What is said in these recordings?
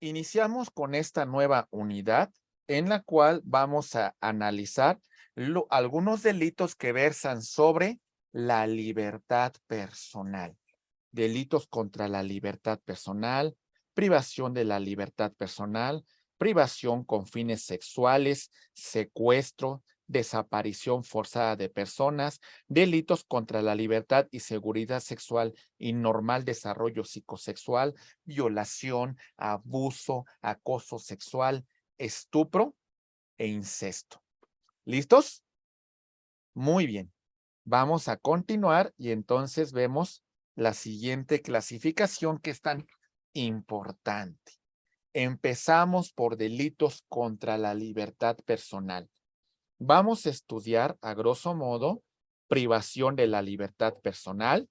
Iniciamos con esta nueva unidad en la cual vamos a analizar algunos delitos que versan sobre la libertad personal. Delitos contra la libertad personal, privación de la libertad personal, privación con fines sexuales, secuestro, desaparición forzada de personas, delitos contra la libertad y seguridad sexual y normal desarrollo psicosexual, violación, abuso, acoso sexual, estupro e incesto. ¿Listos? Muy bien. Vamos a continuar y entonces vemos la siguiente clasificación que es tan importante. Empezamos por delitos contra la libertad personal. Vamos a estudiar, a grosso modo, privación de la libertad personal,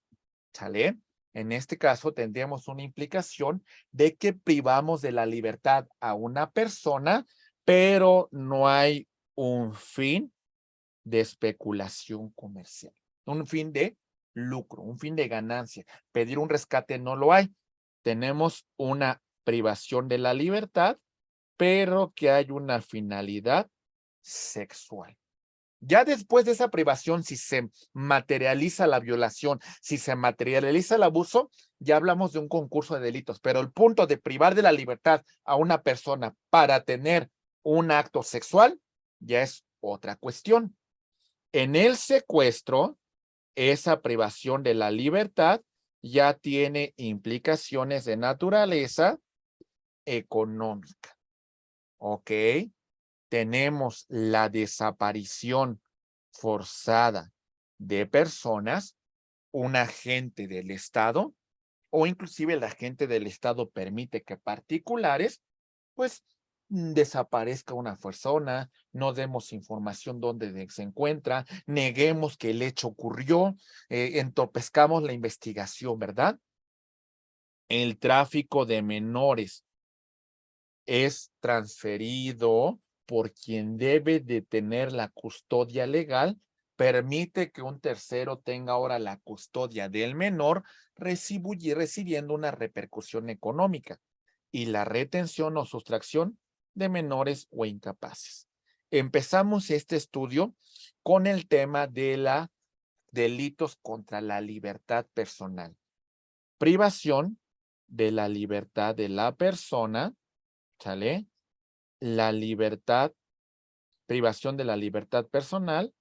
¿sale? En este caso tendríamos una implicación de que privamos de la libertad a una persona, pero no hay un fin de especulación comercial, un fin de lucro, un fin de ganancia. Pedir un rescate no lo hay. Tenemos una privación de la libertad, pero que hay una finalidad sexual. Ya después de esa privación, si se materializa la violación, si se materializa el abuso, ya hablamos de un concurso de delitos, pero el punto de privar de la libertad a una persona para tener un acto sexual ya es otra cuestión. En el secuestro, esa privación de la libertad ya tiene implicaciones de naturaleza económica, ¿ok? Tenemos la desaparición forzada de personas, un agente del Estado o inclusive el agente del Estado permite que particulares, pues, desaparezca una persona, no demos información dónde se encuentra, neguemos que el hecho ocurrió, entorpezcamos la investigación, ¿verdad? El tráfico de menores es transferido por quien debe de tener la custodia legal, permite que un tercero tenga ahora la custodia del menor, recibiendo una repercusión económica y la retención o sustracción de menores o incapaces. Empezamos este estudio con el tema de la delitos contra la libertad personal. Privación de la libertad de la persona, ¿sale? La libertad, privación de la libertad personal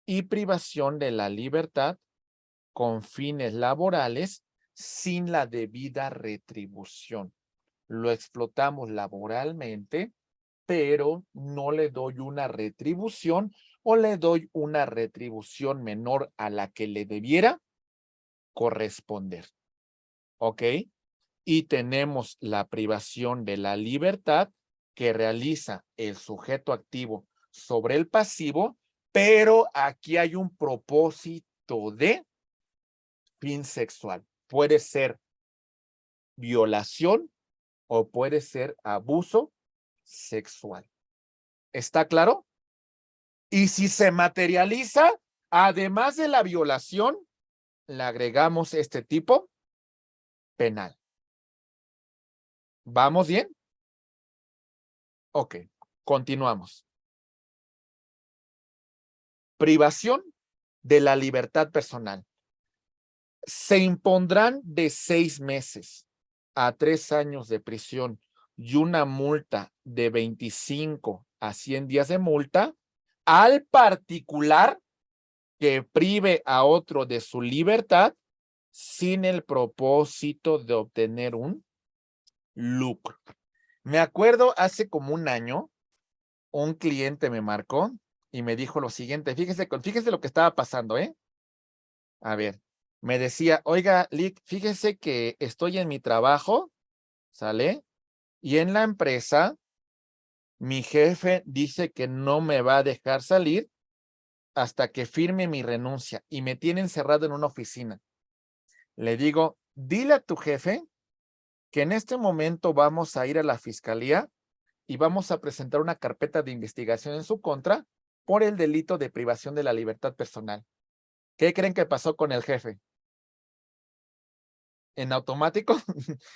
y privación de la libertad con fines laborales sin la debida retribución. Lo explotamos laboralmente, pero no le doy una retribución o le doy una retribución menor a la que le debiera corresponder. ¿Ok? Y tenemos la privación de la libertad que realiza el sujeto activo sobre el pasivo, pero aquí hay un propósito de fin sexual. Puede ser violación o puede ser abuso sexual. ¿Está claro? Y si se materializa, además de la violación, le agregamos este tipo penal. ¿Vamos bien? Ok, continuamos. Privación de la libertad personal. Se impondrán de 6 meses a 3 años de prisión y una multa de 25 a 100 días de multa al particular que prive a otro de su libertad sin el propósito de obtener un lucro. Me acuerdo hace como un año, un cliente me marcó y me dijo lo siguiente, fíjese lo que estaba pasando, ¿eh? A ver, me decía, oiga, Lick, fíjese que estoy en mi trabajo, ¿sale? Y en la empresa, mi jefe dice que no me va a dejar salir hasta que firme mi renuncia y me tiene encerrado en una oficina. Le digo, dile a tu jefe que en este momento vamos a ir a la fiscalía y vamos a presentar una carpeta de investigación en su contra por el delito de privación de la libertad personal. ¿Qué creen que pasó con el jefe? en automático,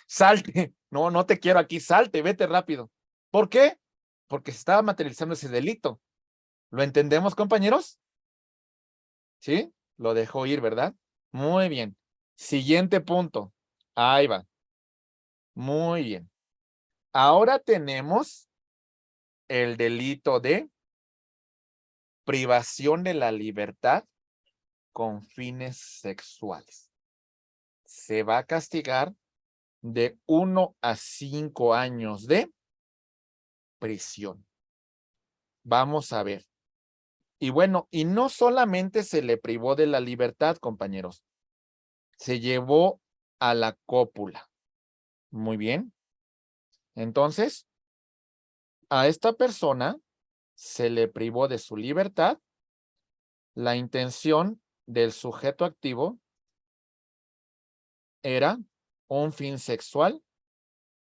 salte. No, no te quiero aquí, salte, vete rápido. ¿Por qué? Porque se estaba materializando ese delito. ¿Lo entendemos, compañeros? ¿Sí? Lo dejó ir, ¿verdad? Muy bien. Siguiente punto. Ahí va. Muy bien. Ahora tenemos el delito de privación de la libertad con fines sexuales. Se va a castigar de 1 a 5 años de prisión. Vamos a ver. Y bueno, y no solamente se le privó de la libertad, compañeros, se llevó a la cópula. Muy bien. Entonces, a esta persona se le privó de su libertad. La intención del sujeto activo era un fin sexual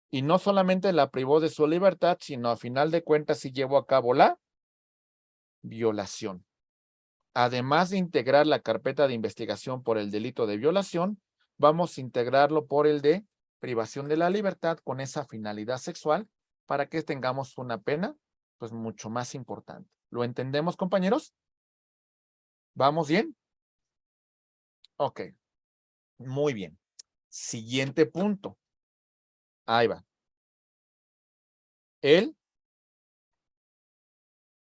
y no solamente la privó de su libertad, sino a final de cuentas sí llevó a cabo la violación. Además de integrar la carpeta de investigación por el delito de violación, vamos a integrarlo por el de privación de la libertad con esa finalidad sexual para que tengamos una pena pues mucho más importante. ¿Lo entendemos, compañeros? ¿Vamos bien? Ok, muy bien. Siguiente punto. Ahí va. El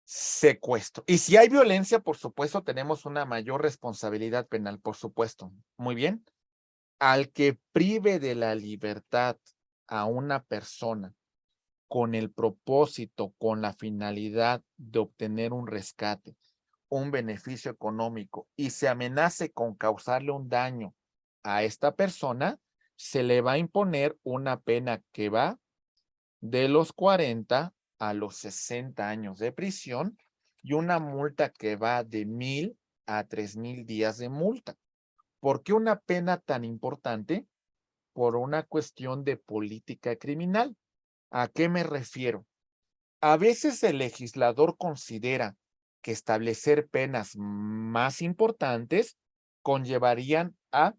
secuestro. Y si hay violencia, por supuesto, tenemos una mayor responsabilidad penal, por supuesto. Muy bien. Al que prive de la libertad a una persona con el propósito, con la finalidad de obtener un rescate, un beneficio económico y se amenace con causarle un daño a esta persona, se le va a imponer una pena que va de los 40 a los 60 años de prisión y una multa que va de 1,000 a 3,000 días de multa. ¿Por qué una pena tan importante? Por una cuestión de política criminal. ¿A qué me refiero? A veces el legislador considera que establecer penas más importantes conllevarían a,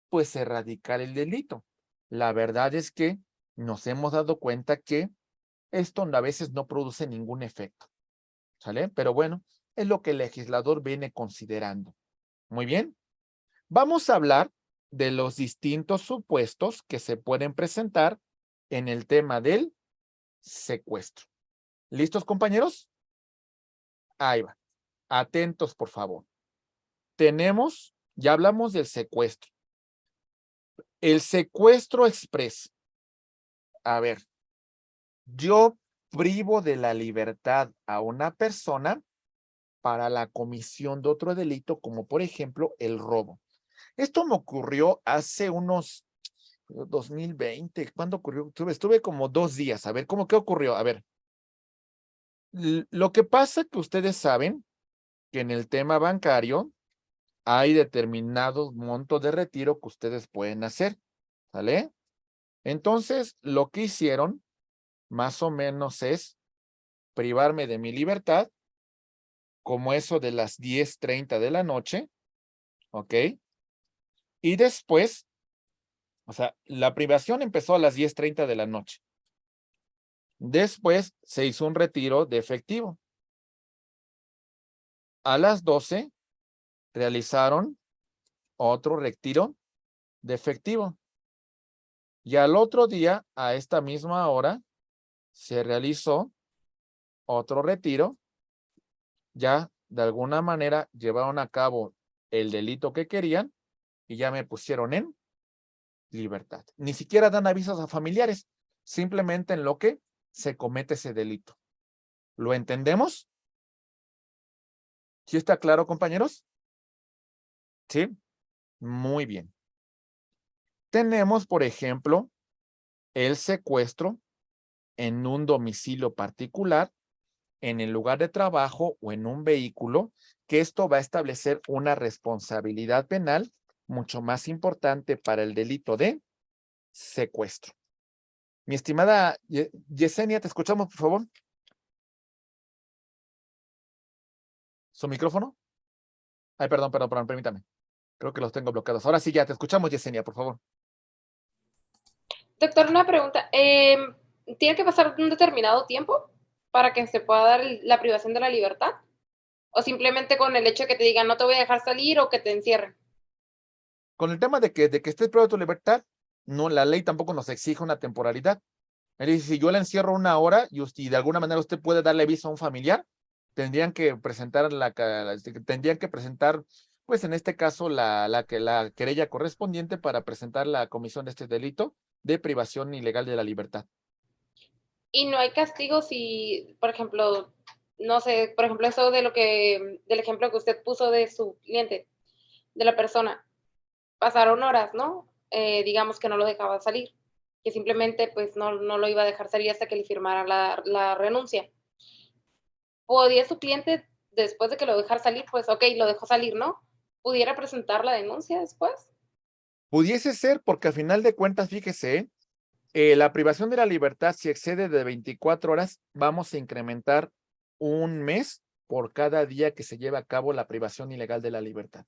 pues, erradicar el delito. La verdad es que nos hemos dado cuenta que esto a veces no produce ningún efecto, ¿sale? Pero bueno, es lo que el legislador viene considerando. Muy bien. Vamos a hablar de los distintos supuestos que se pueden presentar en el tema del secuestro. ¿Listos, compañeros? Ahí va. Atentos, por favor. Tenemos, ya hablamos del secuestro. El secuestro express. A ver, yo privo de la libertad a una persona para la comisión de otro delito, como por ejemplo el robo. Esto me ocurrió hace unos 2020. ¿Cuándo ocurrió? Estuve como 2 días. A ver, ¿qué ocurrió? A ver, lo que pasa que ustedes saben que en el tema bancario hay determinados montos de retiro que ustedes pueden hacer, ¿sale? Entonces, lo que hicieron más o menos es privarme de mi libertad, como eso de las 10:30 de la noche, ¿ok? Y después, o sea, la privación empezó a las 10:30 de la noche. Después se hizo un retiro de efectivo. A las 12 realizaron otro retiro de efectivo. Y al otro día, a esta misma hora, se realizó otro retiro. Ya de alguna manera llevaron a cabo el delito que querían y ya me pusieron en libertad. Ni siquiera dan avisos a familiares, simplemente en lo que se comete ese delito. ¿Lo entendemos? ¿Sí está claro, compañeros? Sí, muy bien. Tenemos, por ejemplo, el secuestro en un domicilio particular, en el lugar de trabajo o en un vehículo, que esto va a establecer una responsabilidad penal mucho más importante para el delito de secuestro. Mi estimada Yesenia, ¿te escuchamos, por favor? ¿Su micrófono? Ay, perdón, permítame. Creo que los tengo bloqueados. Ahora sí, ya te escuchamos, Yesenia, por favor. Doctor, una pregunta. ¿Tiene que pasar un determinado tiempo para que se pueda dar la privación de la libertad? ¿O simplemente con el hecho de que te digan no te voy a dejar salir o que te encierren? Con el tema de que estés privado de tu libertad, no, la ley tampoco nos exige una temporalidad. Es decir, si yo la encierro una hora y de alguna manera usted puede darle aviso a un familiar, tendrían que presentar tendrían que presentar, pues en este caso, la querella correspondiente para presentar la comisión de este delito de privación ilegal de la libertad. Y no hay castigo si, por ejemplo, no sé, por ejemplo, eso de del ejemplo que usted puso de su cliente, de la persona, pasaron horas, ¿no? Digamos que no lo dejaba salir, que simplemente pues no lo iba a dejar salir hasta que le firmara la renuncia. ¿Podía su cliente, después de que lo dejara salir, pues ok, lo dejó salir, ¿no? ¿Pudiera presentar la denuncia después? Pudiese ser porque al final de cuentas, fíjese, la privación de la libertad, si excede de 24 horas, vamos a incrementar un mes por cada día que se lleve a cabo la privación ilegal de la libertad.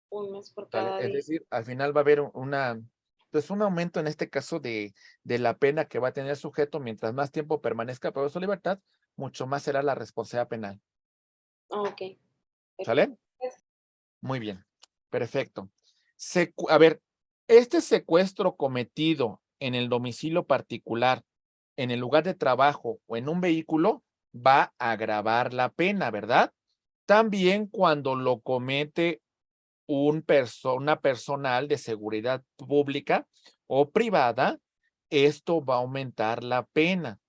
Un mes por ¿Sale? cada Es día. decir, al final va a haber pues un aumento en este caso de la pena que va a tener el sujeto mientras más tiempo permanezca privado de su libertad, mucho más será la responsabilidad penal. Ok, ¿Sale? perfecto. Muy bien. Perfecto. A ver, este secuestro cometido en el domicilio particular, en el lugar de trabajo o en un vehículo, va a agravar la pena, ¿verdad? También cuando lo comete una personal de seguridad pública o privada, esto va a aumentar la pena,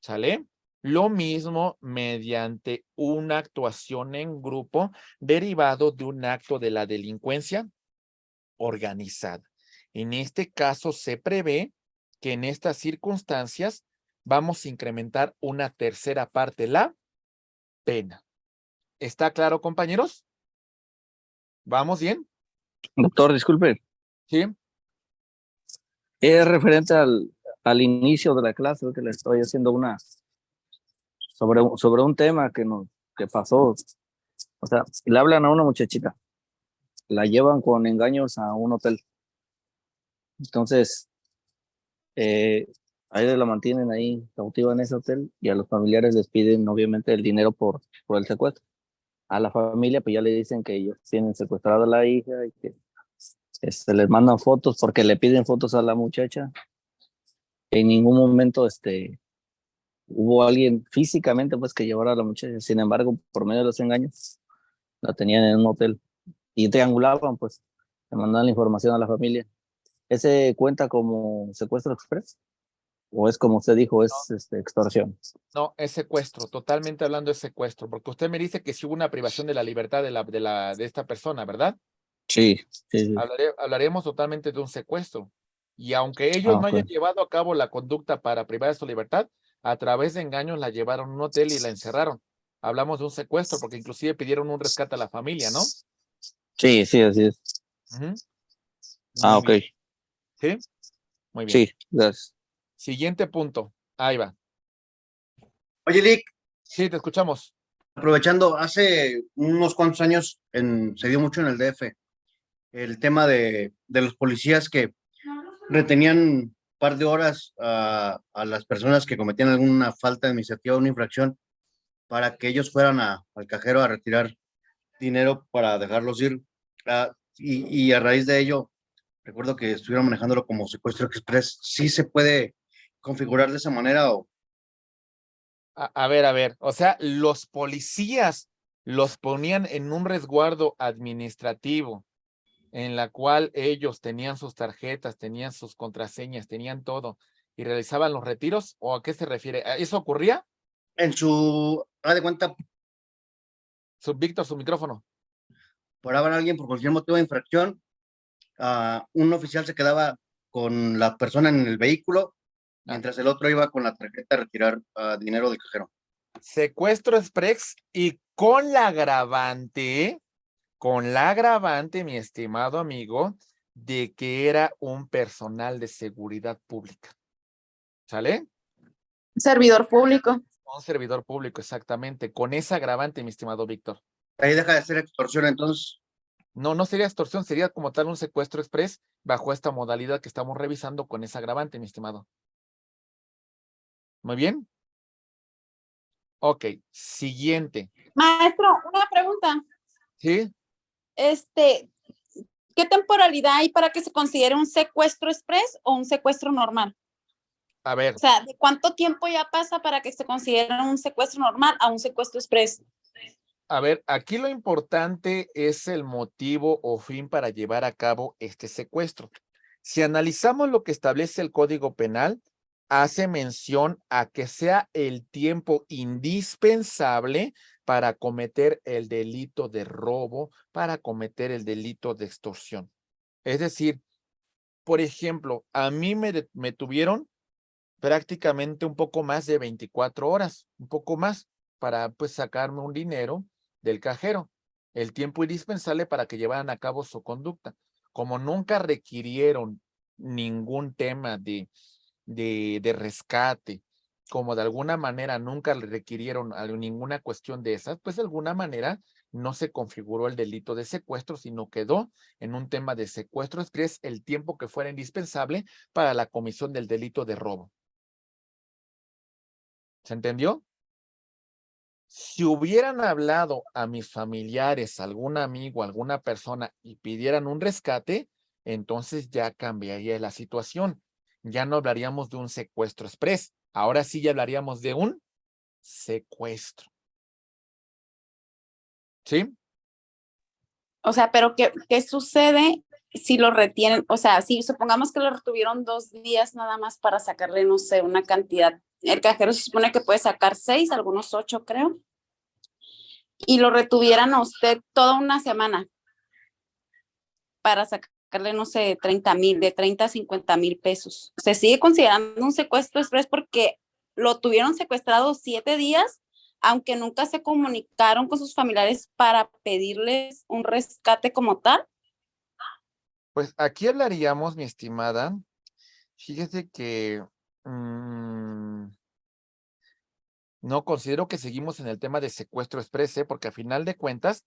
¿sale? Lo mismo mediante una actuación en grupo derivado de un acto de la delincuencia organizada. En este caso se prevé que en estas circunstancias vamos a incrementar una tercera parte, la pena. ¿Está claro, compañeros? ¿Vamos bien? Doctor, disculpe, Sí. es referente al inicio de la clase que le estoy haciendo sobre un tema que pasó. O sea, le hablan a una muchachita, la llevan con engaños a un hotel. Entonces, eh, a ella la mantienen ahí cautiva en ese hotel y a los familiares les piden obviamente el dinero por el secuestro. A la familia pues ya le dicen que ellos tienen secuestrada a la hija y que les mandan fotos porque le piden fotos a la muchacha. En ningún momento hubo alguien físicamente pues que llevara a la muchacha. Sin embargo, por medio de los engaños, la tenían en un hotel y triangulaban, pues, le mandaban la información a la familia. ¿Ese cuenta como secuestro express? ¿O es como usted dijo, es extorsión? No, es secuestro, totalmente hablando de secuestro, porque usted me dice que si hubo una privación de la libertad de esta persona, ¿verdad? Sí, sí, sí. Hablaremos totalmente de un secuestro. Y aunque ellos Ah, no ok. hayan llevado a cabo la conducta para privar de su libertad, a través de engaños la llevaron a un hotel y la encerraron. Hablamos de un secuestro, porque inclusive pidieron un rescate a la familia, ¿no? Sí, sí, así es. Ujú. Ah, Muy ok. bien. ¿Sí? Muy bien. Sí, gracias. Siguiente punto. Ahí va. Oye, Lick, Sí, te escuchamos. aprovechando, hace unos cuantos años se dio mucho en el DF el tema de los policías que retenían un par de horas a las personas que cometían alguna falta administrativa o una infracción para que ellos fueran al cajero a retirar dinero para dejarlos ir. Y a raíz de ello, recuerdo que estuvieron manejándolo como secuestro express. ¿Sí se puede configurar de esa manera o A ver. O sea, los policías los ponían en un resguardo administrativo en la cual ellos tenían sus tarjetas, tenían sus contraseñas, tenían todo y realizaban los retiros? ¿O a qué se refiere? ¿A ¿Eso ocurría? en haz de cuenta, Víctor, su micrófono. paraban a alguien por cualquier motivo de infracción, un oficial se quedaba con la persona en el vehículo, Ah, mientras el otro iba con la tarjeta a retirar dinero del cajero. secuestro express y con la agravante, mi estimado amigo, de que era un personal de seguridad pública. ¿Sale? Servidor público. Un servidor público, exactamente. Con esa agravante, mi estimado Víctor. Ahí deja de ser extorsión, entonces. No, no sería extorsión, sería como tal un secuestro express bajo esta modalidad que estamos revisando con ese agravante, mi estimado. Muy bien. Ok, siguiente. Maestro, una pregunta. ¿Sí? ¿Qué temporalidad hay para que se considere un secuestro express o un secuestro normal? A ver, O sea, ¿de cuánto tiempo ya pasa para que se considere un secuestro normal a un secuestro express? aquí lo importante es el motivo o fin para llevar a cabo este secuestro. Si analizamos lo que establece el Código Penal, hace mención a que sea el tiempo indispensable para cometer el delito de robo, para cometer el delito de extorsión. Es decir, por ejemplo, a mí me tuvieron prácticamente un poco más de 24 horas, un poco más, para pues sacarme un dinero del cajero, el tiempo indispensable para que llevaran a cabo su conducta. Como nunca requirieron ningún tema de rescate, como de alguna manera nunca le requirieron ninguna cuestión de esas, pues de alguna manera no se configuró el delito de secuestro, sino quedó en un tema de secuestro express el tiempo que fuera indispensable para la comisión del delito de robo. ¿Se entendió? Si hubieran hablado a mis familiares, algún amigo, alguna persona y pidieran un rescate, entonces ya cambiaría la situación. Ya no hablaríamos de un secuestro express. Ahora sí ya hablaríamos de un secuestro. ¿Sí? O sea, pero ¿qué sucede si lo retienen? O sea, si supongamos que lo retuvieron 2 días nada más para sacarle, no sé, una cantidad. El cajero se supone que puede sacar 6, algunos 8, creo. Y lo retuvieran a usted toda una semana para sacarle, no sé, 30,000, de 30 a 50,000 pesos. Se sigue considerando un secuestro express porque lo tuvieron secuestrado 7 días, aunque nunca se comunicaron con sus familiares para pedirles un rescate como tal. Pues aquí hablaríamos, mi estimada. Fíjese que no considero que seguimos en el tema de secuestro express, porque a final de cuentas,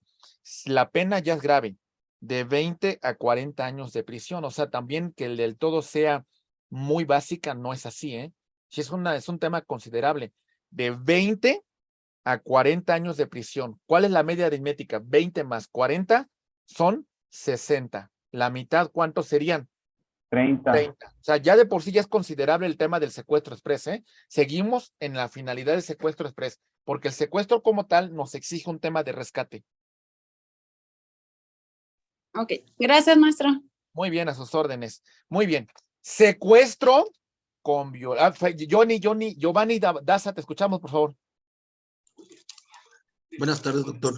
la pena ya es grave, de 20 a 40 años de prisión. O sea, también que el del todo sea muy básica, no es así, ¿eh? Sí es un tema considerable. De 20 a 40 años de prisión. ¿Cuál es la media aritmética? 20 más 40 son 60. La mitad, ¿cuántos serían? 30. O sea, ya de por sí ya es considerable el tema del secuestro express, ¿eh? Seguimos en la finalidad del secuestro express, porque el secuestro como tal nos exige un tema de rescate. Ok, gracias, maestra. Muy bien, a sus órdenes. Muy bien. Secuestro con violencia. Giovanni Daza, te escuchamos, por favor. Buenas tardes, doctor.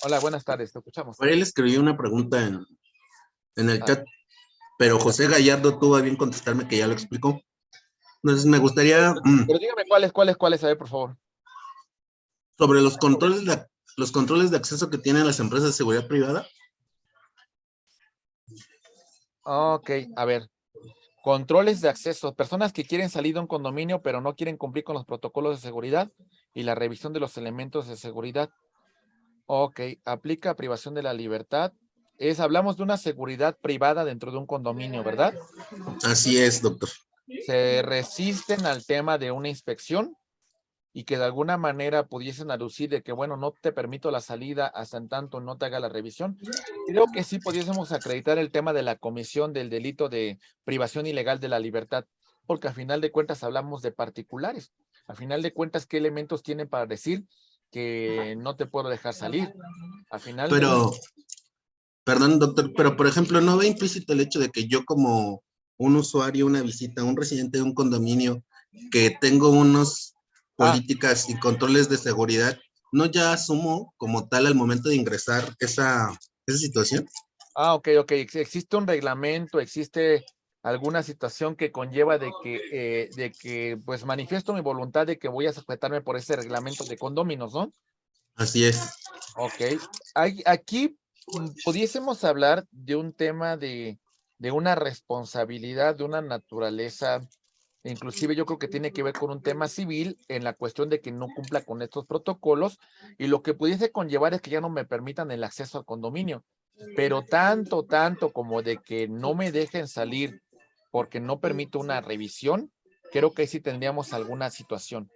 Hola, buenas tardes, te escuchamos. Por ahí le escribí una pregunta en el Ah. chat, pero José Gallardo tuvo a bien contestarme que ya lo explicó. Entonces me gustaría Pero dígame cuáles, a ver, por favor. sobre los controles de acceso que tienen las empresas de seguridad privada. Ok, a ver. Controles de acceso. Personas que quieren salir de un condominio, pero no quieren cumplir con los protocolos de seguridad y la revisión de los elementos de seguridad. Ok, aplica privación de la libertad. Hablamos de una seguridad privada dentro de un condominio, ¿verdad? Así es, doctor. Se resisten al tema de una inspección y que de alguna manera pudiesen aducir de que, bueno, no te permito la salida hasta en tanto no te haga la revisión. Creo que sí pudiésemos acreditar el tema de la comisión del delito de privación ilegal de la libertad, porque a final de cuentas hablamos de particulares. A final de cuentas, ¿qué elementos tienen para decir que no te puedo dejar salir? A final de Pero, perdón, doctor, pero por ejemplo, ¿no ve implícito el hecho de que yo como un usuario, una visita, un residente de un condominio, que tengo unos políticas y controles de seguridad, no ya asumo como tal al momento de ingresar esa situación? Ok. Existe un reglamento, existe alguna situación que conlleva de que pues manifiesto mi voluntad de que voy a sujetarme por ese reglamento de condóminos, ¿no? Así es. Ok. Aquí pudiésemos hablar de un tema de una responsabilidad, de una naturaleza, inclusive yo creo que tiene que ver con un tema civil en la cuestión de que no cumpla con estos protocolos y lo que pudiese conllevar es que ya no me permitan el acceso al condominio. pero tanto como de que no me dejen salir porque no permito una revisión, creo que ahí sí tendríamos alguna situación.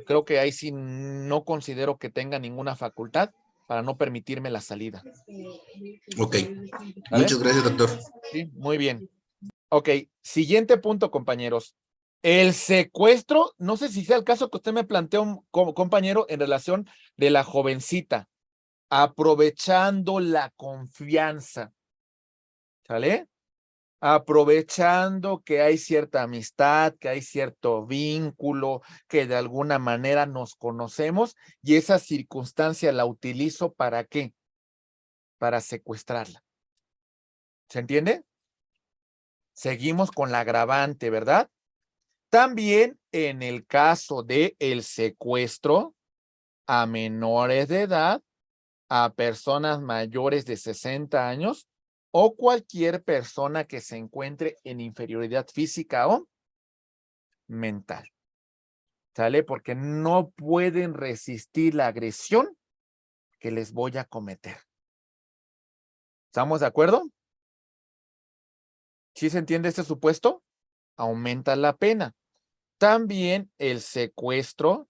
Creo que ahí sí no considero que tenga ninguna facultad para no permitirme la salida. Ok. ¿Vale? Muchas gracias, doctor. Sí, muy bien. Ok, siguiente punto, compañeros. El secuestro, no sé si sea el caso que usted me planteó, compañero, en relación de la jovencita, aprovechando la confianza, ¿sale? Aprovechando que hay cierta amistad, que hay cierto vínculo, que de alguna manera nos conocemos y esa circunstancia la utilizo ¿para qué? Para secuestrarla. ¿Se entiende? Seguimos con la agravante, ¿verdad? También en el caso de el secuestro a menores de edad, a personas mayores de 60 años o cualquier persona que se encuentre en inferioridad física o mental. ¿Sale? Porque no pueden resistir la agresión que les voy a cometer. ¿Estamos de acuerdo? ¿Sí se entiende este supuesto? Aumenta la pena. También el secuestro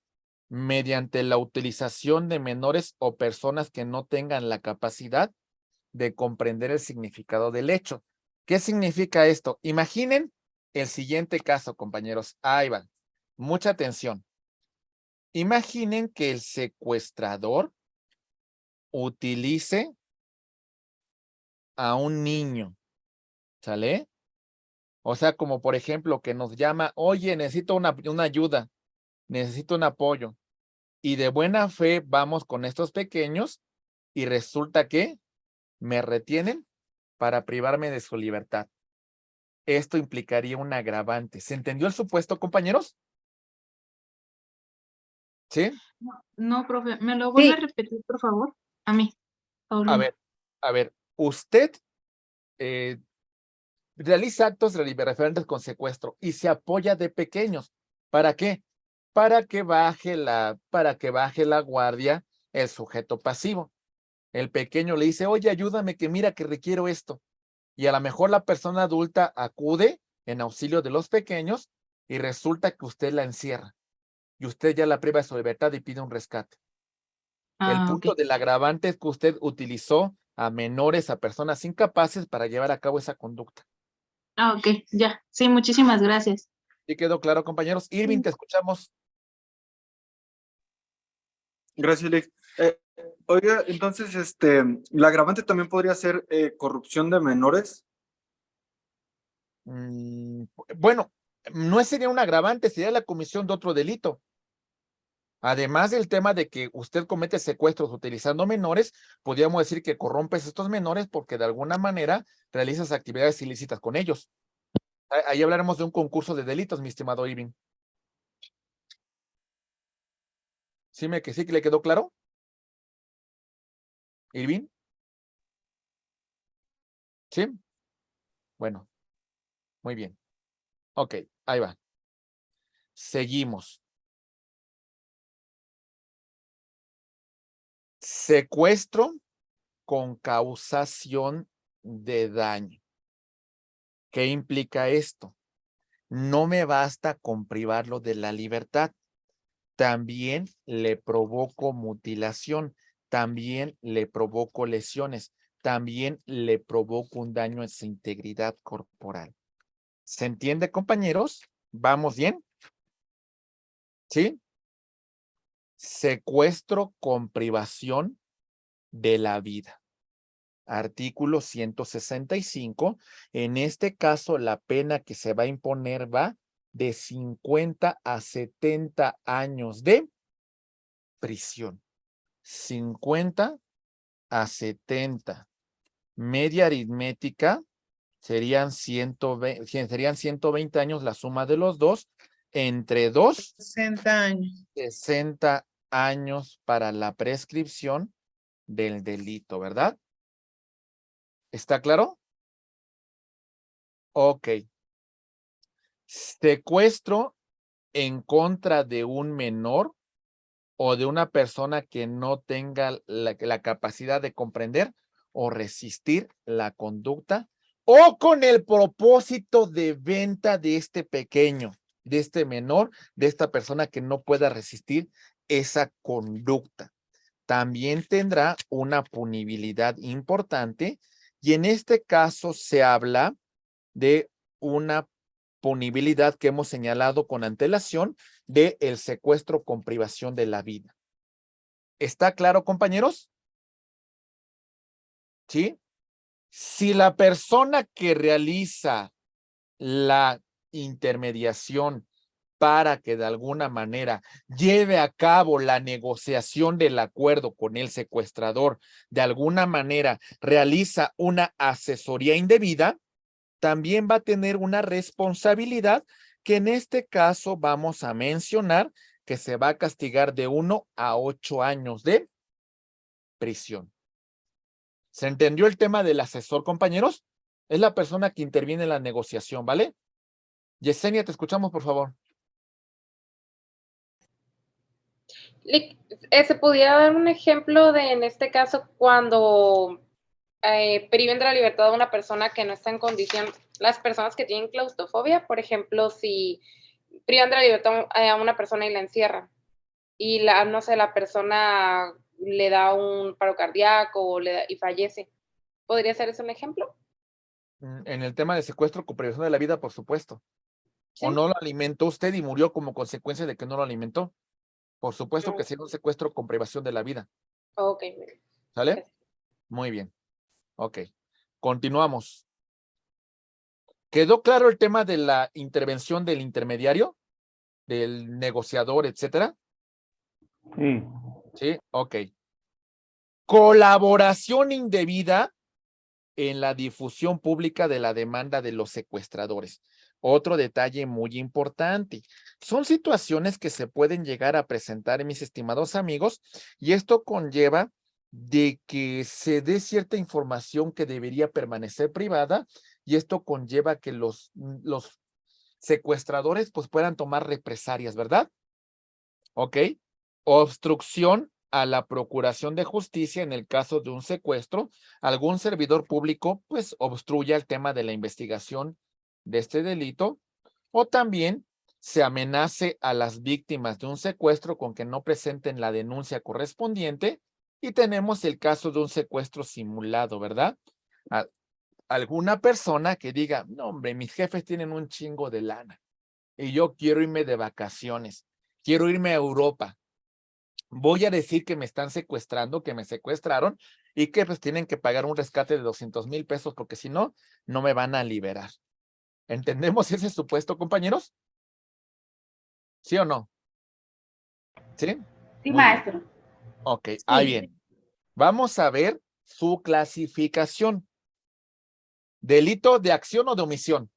mediante la utilización de menores o personas que no tengan la capacidad de comprender el significado del hecho. ¿Qué significa esto? Imaginen el siguiente caso, compañeros. Ahí van. Mucha atención. Imaginen que el secuestrador utilice a un niño, ¿sale? O sea, como por ejemplo que nos llama, oye, necesito una ayuda, necesito un apoyo. Y de buena fe vamos con estos pequeños y resulta que me retienen para privarme de su libertad. Esto implicaría un agravante. ¿Se entendió el supuesto, compañeros? ¿Sí? No, profe, ¿me lo vuelve a Sí. repetir, por favor? A mí, A Paulina. ver, usted realiza actos referentes con secuestro y se apoya de pequeños. ¿Para qué? Para que baje la guardia el sujeto pasivo. El pequeño le dice, oye, ayúdame, que mira que requiero esto. Y a lo mejor la persona adulta acude en auxilio de los pequeños y resulta que usted la encierra y usted ya la priva de su libertad y pide un rescate. El Ah, punto ok. del agravante es que usted utilizó a menores, a personas incapaces para llevar a cabo esa conducta. Ah, ok, ya. Sí, muchísimas gracias. ¿Sí quedó claro, compañeros? Irving, te escuchamos. Gracias, Alex. Oiga, entonces, el agravante también podría ser corrupción de menores. Bueno, no sería un agravante, sería la comisión de otro delito. Además del tema de que usted comete secuestros utilizando menores, podríamos decir que corrompes a estos menores porque de alguna manera realizas actividades ilícitas con ellos. Ahí hablaremos de un concurso de delitos, mi estimado Irving. ¿Sí que le quedó claro? ¿Irving? ¿Sí? Bueno, muy bien. Ok, ahí va. Seguimos. Secuestro con causación de daño. ¿Qué implica esto? No me basta con privarlo de la libertad. También le provoco mutilación, también le provoco lesiones, también le provoco un daño en su integridad corporal. ¿Se entiende, compañeros? ¿Vamos bien? ¿Sí? Secuestro con privación de la vida. Artículo 165. En este caso, la pena que se va a imponer va de 50 a 70 años de prisión. 50 a 70. Media aritmética serían 120 años la suma de los dos. Entre 2, 60 años. 60 años para la prescripción del delito, ¿verdad? ¿Está claro? Ok. Secuestro en contra de un menor o de una persona que no tenga la capacidad de comprender o resistir la conducta o con el propósito de venta de este pequeño, de este menor, de esta persona que no pueda resistir esa conducta. También tendrá una punibilidad importante y en este caso se habla de una punibilidad que hemos señalado con antelación de el secuestro con privación de la vida. ¿Está claro, compañeros? ¿Sí? Si la persona que realiza la intermediación para que de alguna manera lleve a cabo la negociación del acuerdo con el secuestrador, de alguna manera realiza una asesoría indebida, también va a tener una responsabilidad que en este caso vamos a mencionar que se va a castigar de 1 a 8 años de prisión. ¿Se entendió el tema del asesor, compañeros? Es la persona que interviene en la negociación, ¿vale? Yesenia, te escuchamos, por favor. ¿Se pudiera dar un ejemplo de, en este caso, cuando priven de la libertad a una persona que no está en condición, las personas que tienen claustrofobia, por ejemplo, si privan de la libertad a una persona y la encierran, y no sé, la persona le da un paro cardíaco y fallece? ¿Podría ser eso un ejemplo? En el tema de secuestro con privación de la vida, por supuesto. ¿Sí? O no lo alimentó usted y murió como consecuencia de que no lo alimentó. Por supuesto que sí es un secuestro con privación de la vida. Ok. ¿Sale? Muy bien. Ok. Continuamos. ¿Quedó claro el tema de la intervención del intermediario, del negociador, etcétera? Sí. Sí, ok. Colaboración indebida en la difusión pública de la demanda de los secuestradores. Otro detalle muy importante. Son situaciones que se pueden llegar a presentar, mis estimados amigos, y esto conlleva de que se dé cierta información que debería permanecer privada, y esto conlleva que los secuestradores pues puedan tomar represalias, ¿verdad? ¿Ok? Obstrucción a la procuración de justicia en el caso de un secuestro. Algún servidor público pues obstruye el tema de la investigación de este delito, o también se amenace a las víctimas de un secuestro con que no presenten la denuncia correspondiente, y tenemos el caso de un secuestro simulado, ¿verdad? Alguna persona que diga, no hombre, mis jefes tienen un chingo de lana y yo quiero irme de vacaciones, quiero irme a Europa. Voy a decir que me están secuestrando, que me secuestraron y que pues tienen que pagar un rescate de 200,000 pesos porque si no, no me van a liberar. ¿Entendemos ese supuesto, compañeros? ¿Sí o no? ¿Sí? Sí, Muy bien. maestro. Ok, ahí bien. Vamos a ver su clasificación. ¿Delito de acción o de omisión?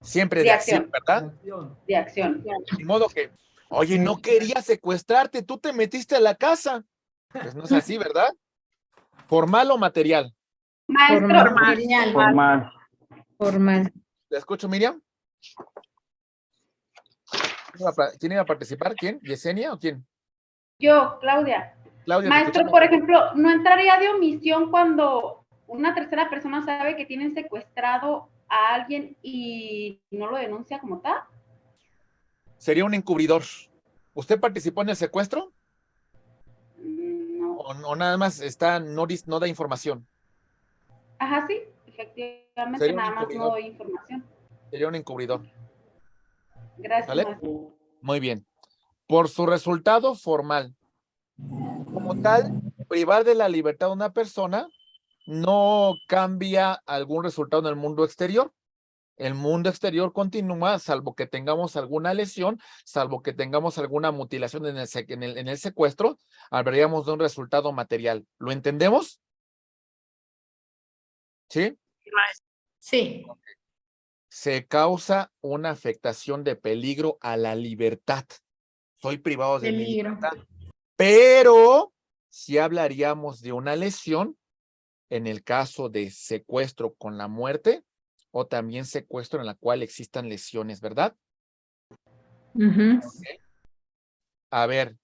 Siempre de acción, ¿verdad? De acción. De modo que, oye, no quería secuestrarte, tú te metiste a la casa. Pues no es así, ¿verdad? ¿Formal o material? Maestro, Formal. Formal. ¿Te escucho, Miriam? ¿Quién iba a participar? ¿Quién? ¿Yesenia o quién? yo, Claudia. Claudia, te Maestro, escuchamos. por ejemplo, ¿no entraría de omisión cuando una tercera persona sabe que tienen secuestrado a alguien y no lo denuncia como tal? Sería un encubridor. ¿Usted participó en el secuestro? No. ¿O nada más está, no da información? Ajá, sí, efectivamente, Sería un nada más no encubridor. doy información. Sería un encubridor. Gracias, ¿Vale? maestro. Muy bien. Por su resultado formal, como tal, privar de la libertad a una persona no cambia algún resultado en el mundo exterior. El mundo exterior continúa, salvo que tengamos alguna lesión, salvo que tengamos alguna mutilación en el secuestro, hablaríamos de un resultado material. ¿Lo entendemos? ¿Sí? Sí. Se causa una afectación de peligro a la libertad. Soy privado de mi Peligro. libertad. Pero si hablaríamos de una lesión en el caso de secuestro con la muerte, o también secuestro en la cual existan lesiones, ¿verdad? Ujú. A ver,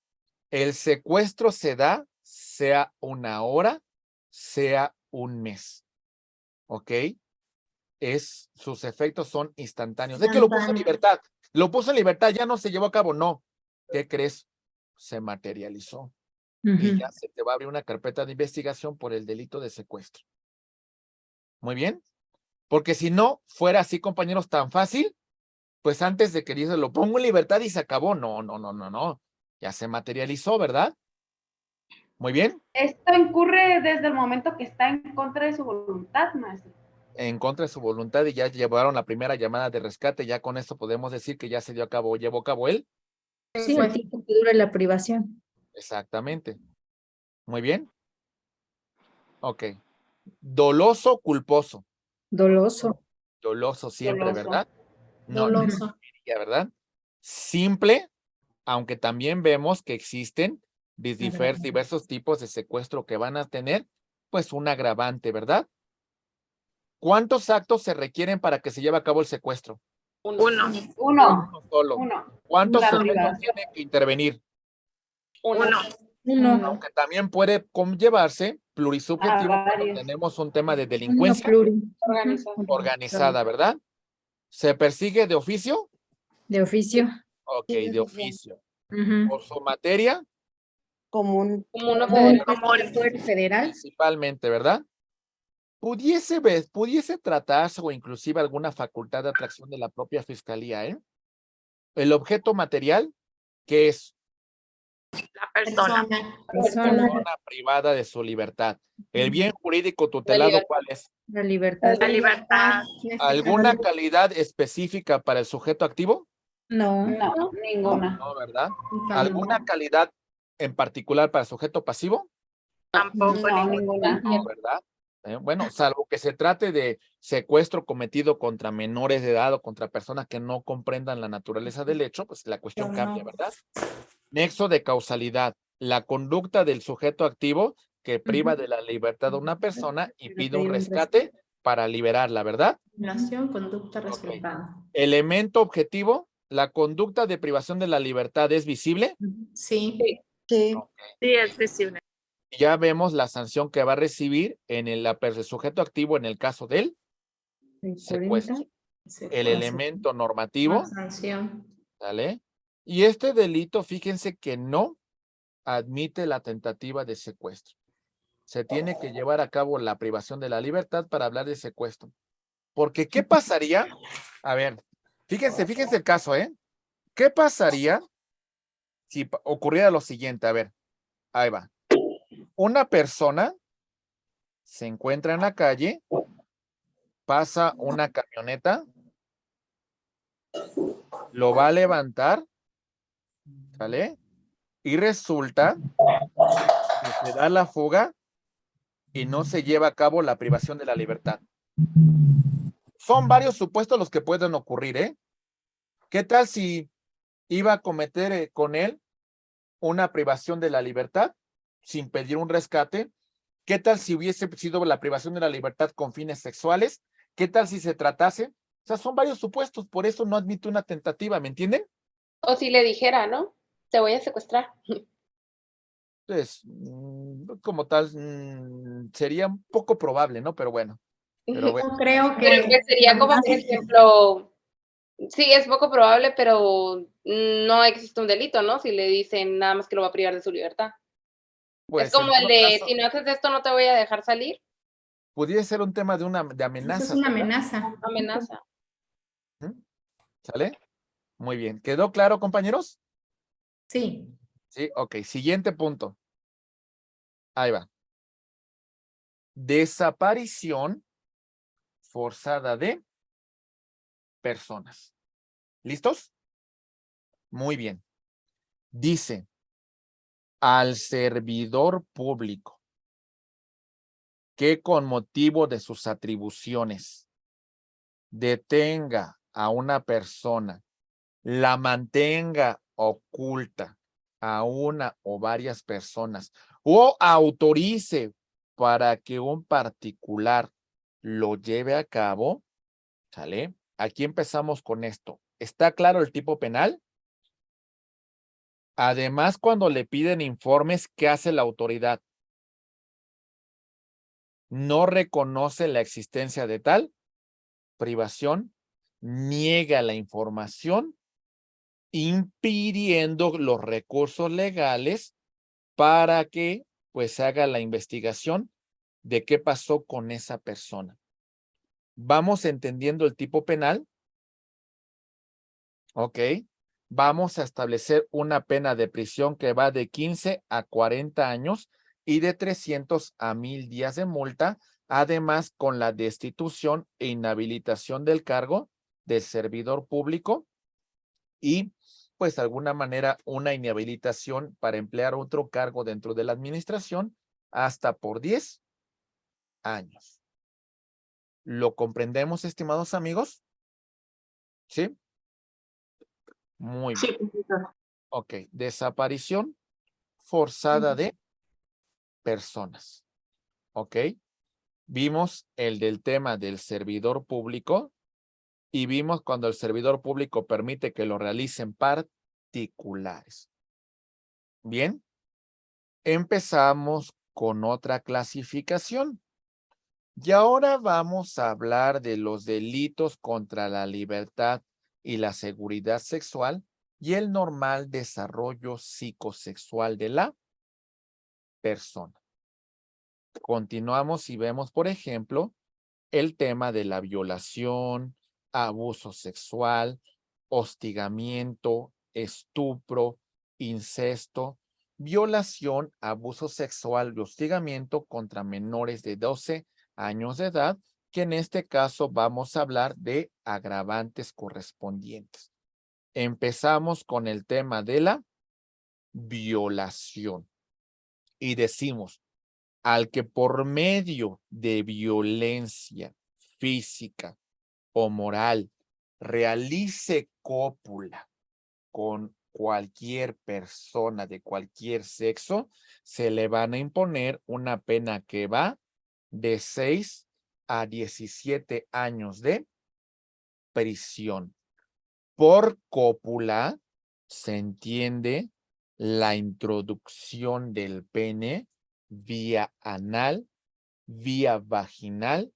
el secuestro se da sea una hora, sea un mes. ¿Ok? Sus efectos son instantáneos. Es que lo puso en libertad. Lo puso en libertad, ya no se llevó a cabo. No. ¿Qué crees? Se materializó. Y ya se te va a abrir una carpeta de investigación por el delito de secuestro. Muy bien. Porque si no fuera así, compañeros, tan fácil, pues antes de que dice, lo pongo en libertad y se acabó. No. Ya se materializó, ¿verdad? Muy bien. Esto incurre desde el momento que está en contra de su voluntad, maestro. En contra de su voluntad y ya llevaron la primera llamada de rescate. Ya con esto podemos decir que ya se dio a cabo, llevó a cabo él. Sí, el tiempo que dure la privación. Exactamente. Muy bien. Ok. Doloso, culposo. Doloso. Doloso siempre, Doloso. ¿verdad? No, Doloso. ¿verdad? Simple, aunque también vemos que existen diversos tipos de secuestro que van a tener, pues un agravante, ¿verdad? ¿Cuántos actos se requieren para que se lleve a cabo el secuestro? Uno. Uno. Solo. Uno. ¿Cuántos La sujetos privación. tienen que intervenir? Uno. Uno. Aunque también puede conllevarse plurisubjetivo cuando varios. tenemos un tema de Uno delincuencia pluri. Organizado. organizada, ¿verdad? ¿Se persigue de oficio? De oficio. Ok, Sí, de oficio. Ujú. Por su materia, Como uno Fuerte federal. principalmente, ¿verdad? Pudiese tratarse o inclusive alguna facultad de atracción de la propia fiscalía, ¿eh? El objeto material, que es Persona. persona privada de su libertad. El bien jurídico tutelado, libertad. ¿cuál es? La libertad. La libertad. ¿Alguna calidad específica para el sujeto activo? No. No, ninguna. No, ¿verdad? ¿Alguna calidad en particular para el sujeto pasivo? No, ninguna. No, ¿verdad? Bueno, salvo que se trate de secuestro cometido contra menores de edad o contra personas que no comprendan la naturaleza del hecho, pues la cuestión cambia, ¿verdad? Nexo de causalidad. La conducta del sujeto activo que priva de la libertad a una persona y pide un rescate para liberarla, ¿verdad? Conducta resultado. Elemento objetivo. La conducta de privación de la libertad es visible. Sí. Sí. Sí, es visible. Ya vemos la sanción que va a recibir en el sujeto activo en el caso del secuestro. El elemento normativo, Sanción. ¿vale? Y este delito, fíjense que no admite la tentativa de secuestro. Se tiene que llevar a cabo la privación de la libertad para hablar de secuestro. Porque, ¿qué pasaría? A ver, fíjense el caso, ¿eh? ¿Qué pasaría si ocurriera lo siguiente? A ver, ahí va. Una persona se encuentra en la calle, pasa una camioneta, lo va a levantar, ¿sale? Y resulta que se da la fuga y no se lleva a cabo la privación de la libertad. Son varios supuestos los que pueden ocurrir, ¿eh? ¿Qué tal si iba a cometer con él una privación de la libertad sin pedir un rescate? ¿Qué tal si hubiese sido la privación de la libertad con fines sexuales? ¿Qué tal si se tratase? O sea, son varios supuestos, por eso no admite una tentativa, ¿me entienden? O si le dijera, ¿no? Te voy a secuestrar. Entonces, como tal, sería un poco probable, ¿no? Pero bueno. Creo Pero que sería como, por ejemplo, sí, es poco probable, pero no existe un delito, ¿no? Si le dicen nada más que lo va a privar de su libertad. Pues, Es como en el todo de, caso, si no haces esto, no te voy a dejar salir. pudiera ser un tema de amenaza. amenaza. Amenaza. ¿Sale? Muy bien. ¿Quedó claro, compañeros? Sí. Sí, ok. Siguiente punto. Ahí va. Desaparición forzada de personas. ¿Listos? Muy bien. Dice, al servidor público que con motivo de sus atribuciones detenga a una persona, la mantenga oculta a una o varias personas o autorice para que un particular lo lleve a cabo, ¿sale? Aquí empezamos con esto. ¿Está claro el tipo penal? Además, cuando le piden informes, ¿qué hace la autoridad? No reconoce la existencia de tal privación, niega la información, impidiendo los recursos legales para que pues se haga la investigación de qué pasó con esa persona. ¿Vamos entendiendo el tipo penal? Ok. Vamos a establecer una pena de prisión que va de 15 a 40 años y de 300 a 1000 días de multa, además con la destitución e inhabilitación del cargo del servidor público y pues de alguna manera una inhabilitación para emplear otro cargo dentro de la administración hasta por 10 años. ¿Lo comprendemos, estimados amigos? ¿Sí? Muy bien. Sí, profesor. Ok, desaparición forzada de personas. Ok, vimos el del tema del servidor público y vimos cuando el servidor público permite que lo realicen particulares. Bien, empezamos con otra clasificación. Y ahora vamos a hablar de los delitos contra la libertad y la seguridad sexual y el normal desarrollo psicosexual de la persona. Continuamos y vemos, por ejemplo, el tema de la violación, abuso sexual, hostigamiento, estupro, incesto, violación, abuso sexual y hostigamiento contra menores de 12 años de edad, que en este caso vamos a hablar de agravantes correspondientes. Empezamos con el tema de la violación y decimos, al que por medio de violencia física o moral realice cópula con cualquier persona de cualquier sexo, se le van a imponer una pena que va de 6 a 17 años de prisión. Por cópula se entiende la introducción del pene vía anal, vía vaginal,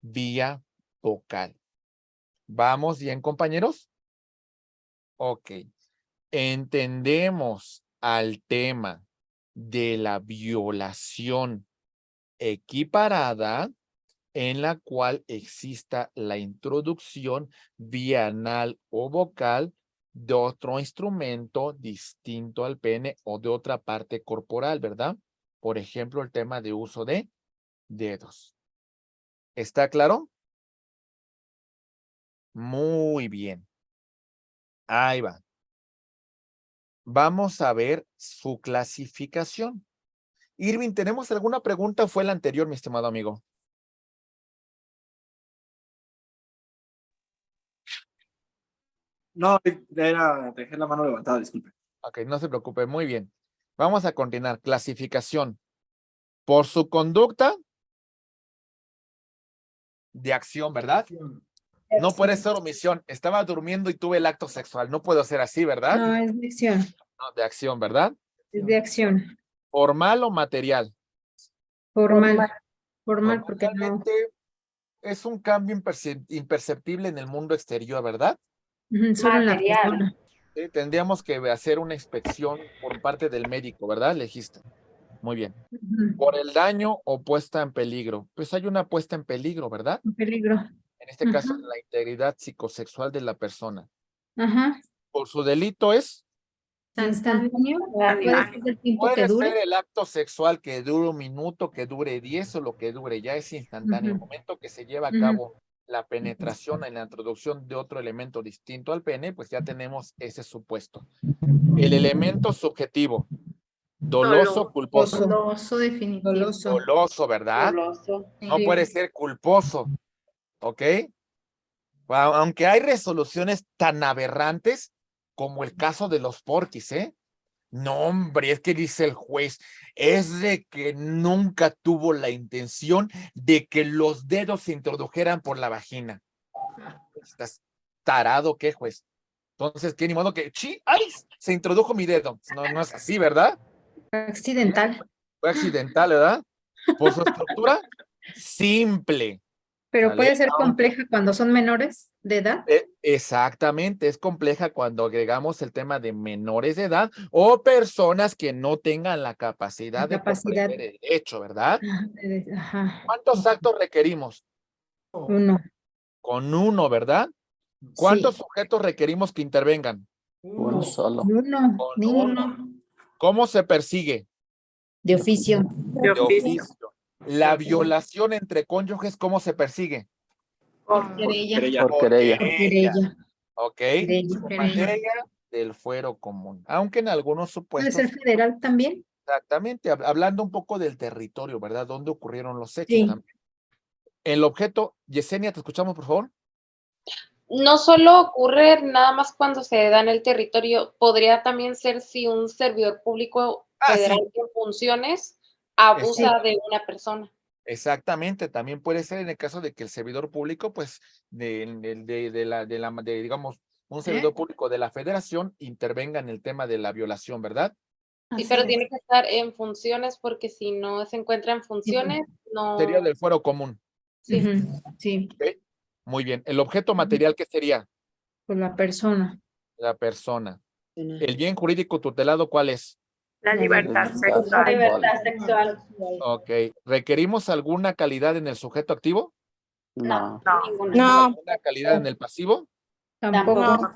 vía vocal. ¿Vamos bien, compañeros? Ok. Entendemos al tema de la violación equiparada en la cual exista la introducción vía anal o vocal de otro instrumento distinto al pene o de otra parte corporal, ¿verdad? Por ejemplo, el tema de uso de dedos. ¿Está claro? Muy bien. Ahí va. Vamos a ver su clasificación. Irving, ¿tenemos alguna pregunta? Fue la anterior, mi estimado amigo. No, dejé la mano levantada, disculpe. Ok, no se preocupe. Muy bien. Vamos a continuar. Clasificación. Por su conducta de acción, ¿verdad? No puede ser omisión. Estaba durmiendo y tuve el acto sexual. No puedo ser así, ¿verdad? No, es de acción. No, de acción, ¿verdad? Es de acción. Formal o material. Formal. Formal porque no. Realmente es un cambio imperceptible en el mundo exterior, ¿verdad? Solo en la Material. persona. Sí, tendríamos que hacer una inspección por parte del médico, ¿verdad? Legista. Muy bien. Por el daño o puesta en peligro. Pues hay una puesta en peligro, ¿verdad? Un peligro. En este caso, la integridad psicosexual de la persona. Ajá. Por su delito es, Instantáneo. Puede ser del tiempo que puede dure. ser el acto sexual que dure 1 minuto, que dure 10 o lo que dure, ya es instantáneo. El momento que se lleva a cabo la penetración en la introducción de otro elemento distinto al pene, pues ya tenemos ese supuesto. El elemento subjetivo, doloso, culposo. Doloso definitivo. Doloso, ¿verdad? Doloso. No Sí. puede ser culposo, ¿ok? Aunque hay resoluciones tan aberrantes como el caso de los porquis, ¿eh? No, hombre, es que dice el juez, es de que nunca tuvo la intención de que los dedos se introdujeran por la vagina. ¿Estás tarado qué, juez? Entonces, ¿qué? Ni modo que, ¡ay! Se introdujo mi dedo. No, no es así, ¿verdad? Accidental. Fue accidental, ¿verdad? Por su estructura simple. Pero ¿Sale? puede ser compleja cuando son menores de edad. Exactamente, es compleja cuando agregamos el tema de menores de edad o personas que no tengan la capacidad de Capacidad. comprender el hecho, ¿verdad? Ajá. ¿Cuántos actos requerimos? Uno. Con uno, ¿verdad? Sí. ¿Cuántos sujetos requerimos que intervengan? Uno solo. Uno. Con Ninguno. uno. ¿Cómo se persigue? De oficio. De oficio. La violación entre cónyuges, ¿cómo se persigue? Por querella. Por querella. Por querella. Ok. Querella. Su materia del fuero común. Aunque en algunos ¿Puede supuestos. ser federal también? Exactamente, hablando un poco del territorio, ¿verdad? ¿Dónde ocurrieron los hechos Sí. también? El objeto, Yesenia, te escuchamos, por favor. No solo ocurre nada más cuando se da en el territorio, podría también ser si un servidor público federal en funciones abusa de una persona. Exactamente, también puede ser en el caso de que el servidor público, pues, digamos, un servidor público de la federación intervenga en el tema de la violación, ¿verdad? Sí, pero tiene que estar en funciones porque si no se encuentra en funciones, no. Sería del fuero común. Sí. Ujú. Sí. ¿Ok? Muy bien. El objeto material, ¿qué sería? Por la persona. La persona. El bien jurídico tutelado, ¿cuál es? La libertad sexual. Libertad sexual. Ok. ¿Requerimos alguna calidad en el sujeto activo? No, No. ninguna. ¿Alguna calidad en el pasivo? Tampoco.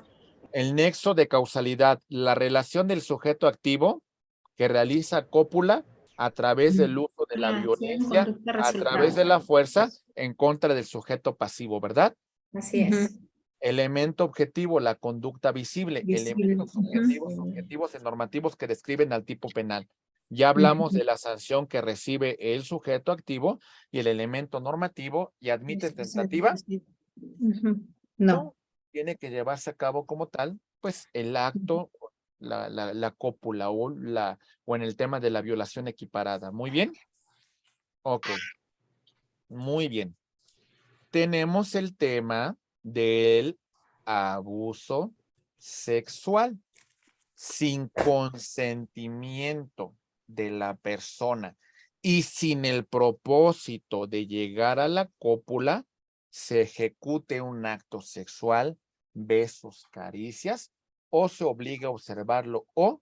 El nexo de causalidad, la relación del sujeto activo que realiza cópula a través del uso de la violencia, conducta a través de la fuerza en contra del sujeto pasivo, ¿verdad? Así es. Elemento objetivo, la conducta visible, elementos objetivos, objetivos y normativos que describen al tipo penal. Ya hablamos de la sanción que recibe el sujeto activo y el elemento normativo y admite tentativa. No. Tiene que llevarse a cabo como tal, pues el acto, la cópula o en el tema de la violación equiparada. Muy bien. Ok. Muy bien. Tenemos el tema del abuso sexual sin consentimiento de la persona y sin el propósito de llegar a la cópula, se ejecute un acto sexual, besos, caricias, o se obliga a observarlo o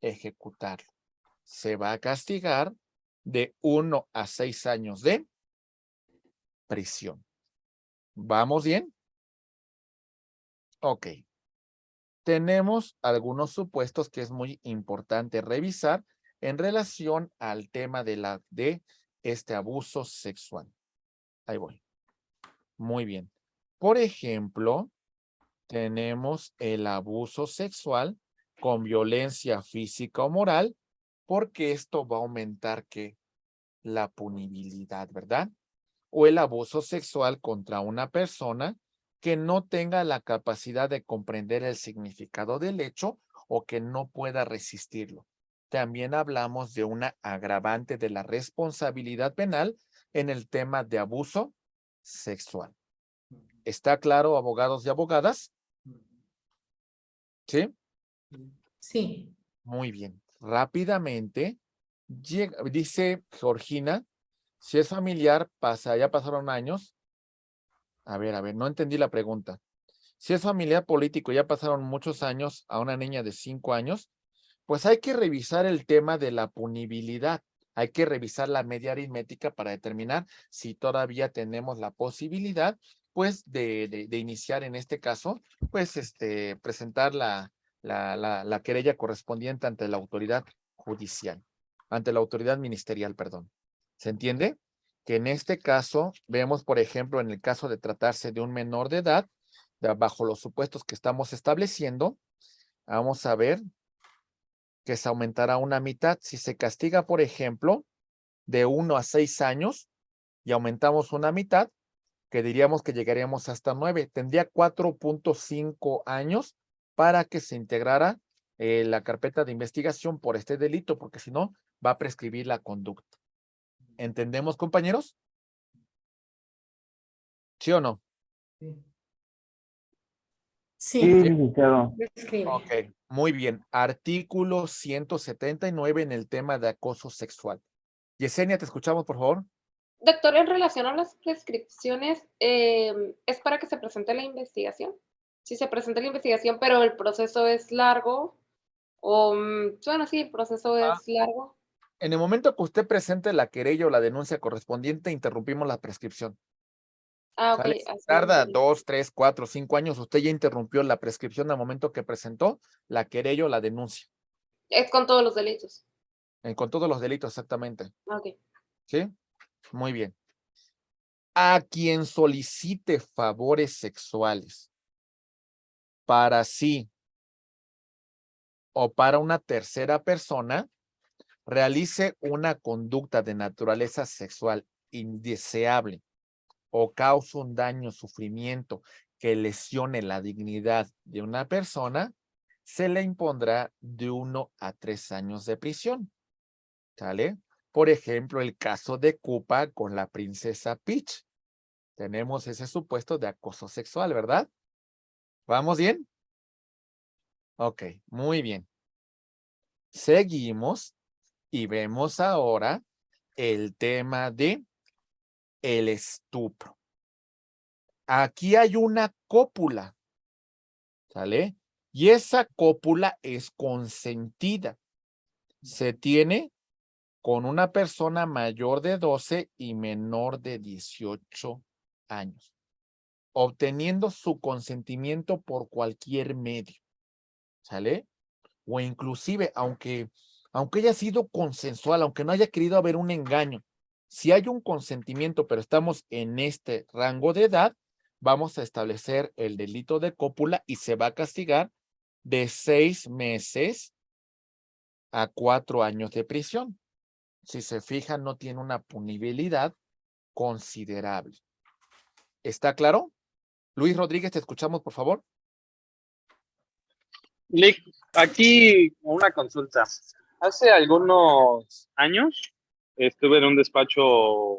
ejecutarlo. Se va a castigar de 1 a 6 años de prisión. ¿Vamos bien? Ok. Tenemos algunos supuestos que es muy importante revisar en relación al tema de este abuso sexual. Ahí voy. Muy bien. Por ejemplo, tenemos el abuso sexual con violencia física o moral, porque esto va a aumentar ¿qué? La punibilidad, ¿verdad? O el abuso sexual contra una persona que no tenga la capacidad de comprender el significado del hecho o que no pueda resistirlo. También hablamos de una agravante de la responsabilidad penal en el tema de abuso sexual. ¿Está claro, abogados y abogadas? ¿Sí? Sí. Muy bien. Rápidamente, dice Georgina, si es familiar, ya pasaron años. A ver, no entendí la pregunta. Si es familiar político, ya pasaron muchos años a una niña de 5 años, pues hay que revisar el tema de la punibilidad. Hay que revisar la media aritmética para determinar si todavía tenemos la posibilidad, pues, de iniciar en este caso, pues, presentar la querella correspondiente ante la autoridad judicial, ante la autoridad ministerial, perdón. ¿Se entiende? Que en este caso, vemos, por ejemplo, en el caso de tratarse de un menor de edad, bajo los supuestos que estamos estableciendo, vamos a ver que se aumentará una mitad. Si se castiga, por ejemplo, de 1 a 6 años y aumentamos una mitad, que diríamos que llegaríamos hasta 9, tendría 4.5 años para que se integrara la carpeta de investigación por este delito, porque si no, va a prescribir la conducta. ¿Entendemos, compañeros? ¿Sí o no? Sí, licenciado. escribe. Ok, muy bien. Artículo 179 en el tema de acoso sexual. Yesenia, te escuchamos, por favor. Doctor, en relación a las prescripciones, ¿es para que se presente la investigación? Si se presenta la investigación, pero el proceso es largo, o, bueno, sí, el proceso Ah. es largo. En el momento que usted presente la querella o la denuncia correspondiente, interrumpimos la prescripción. Ah, ok. ¿Sale? Si así tarda es. 2, 3, 4, 5 años, usted ya interrumpió la prescripción al momento que presentó la querella o la denuncia. Es con todos los delitos. Con todos los delitos, exactamente. Ok. ¿Sí? Muy bien. A quien solicite favores sexuales para sí o para una tercera persona, realice una conducta de naturaleza sexual indeseable o cause un daño, sufrimiento que lesione la dignidad de una persona, se le impondrá de 1 a 3 años de prisión. ¿Sale? Por ejemplo, el caso de Cupa con la princesa Peach. Tenemos ese supuesto de acoso sexual, ¿verdad? ¿Vamos bien? Ok, muy bien. Seguimos y vemos ahora el tema de el estupro. Aquí hay una cópula, ¿sale? Y esa cópula es consentida. Se tiene con una persona mayor de 12 y menor de 18 años, obteniendo su consentimiento por cualquier medio, ¿sale? O inclusive, aunque haya sido consensual, aunque no haya querido haber un engaño, si hay un consentimiento, pero estamos en este rango de edad, vamos a establecer el delito de cópula y se va a castigar de 6 meses a 4 años de prisión. Si se fijan, no tiene una punibilidad considerable. ¿Está claro? Luis Rodríguez, te escuchamos, por favor. Lick, aquí una consulta. Hace algunos años estuve en un despacho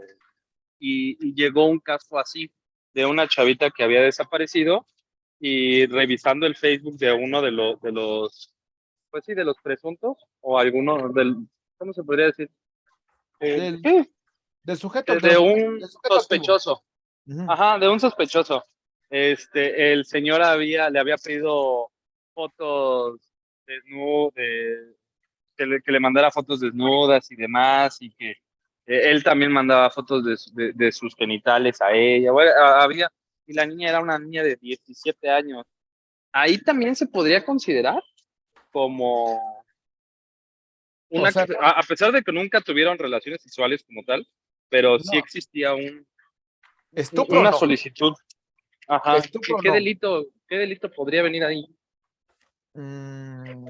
y llegó un caso así de una chavita que había desaparecido y revisando el Facebook de uno pues sí, de los presuntos o alguno ¿cómo se podría decir? Del, Sí, del sujeto, de un del sujeto activo. sospechoso. Ajá, de un sospechoso. El señor le había pedido fotos que le mandara fotos desnudas y demás, y que él también mandaba fotos de sus genitales a ella. Bueno, y la niña era una niña de 17 años. Ahí también se podría considerar como O sea, a pesar de que nunca tuvieron relaciones sexuales como tal, pero sí no, existía estupro una no, solicitud. Ajá. estupro ¿Qué no. delito podría venir ahí? Mm,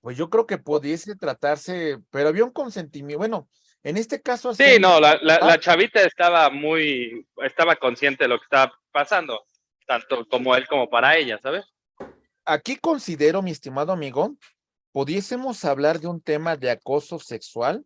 pues yo creo que pudiese tratarse, pero había un consentimiento. Bueno, en este caso Sí, hacemos, no, la chavita estaba consciente de lo que estaba pasando, tanto como él como para ella, ¿sabes? aquí considero, mi estimado amigo, pudiésemos hablar de un tema de acoso sexual,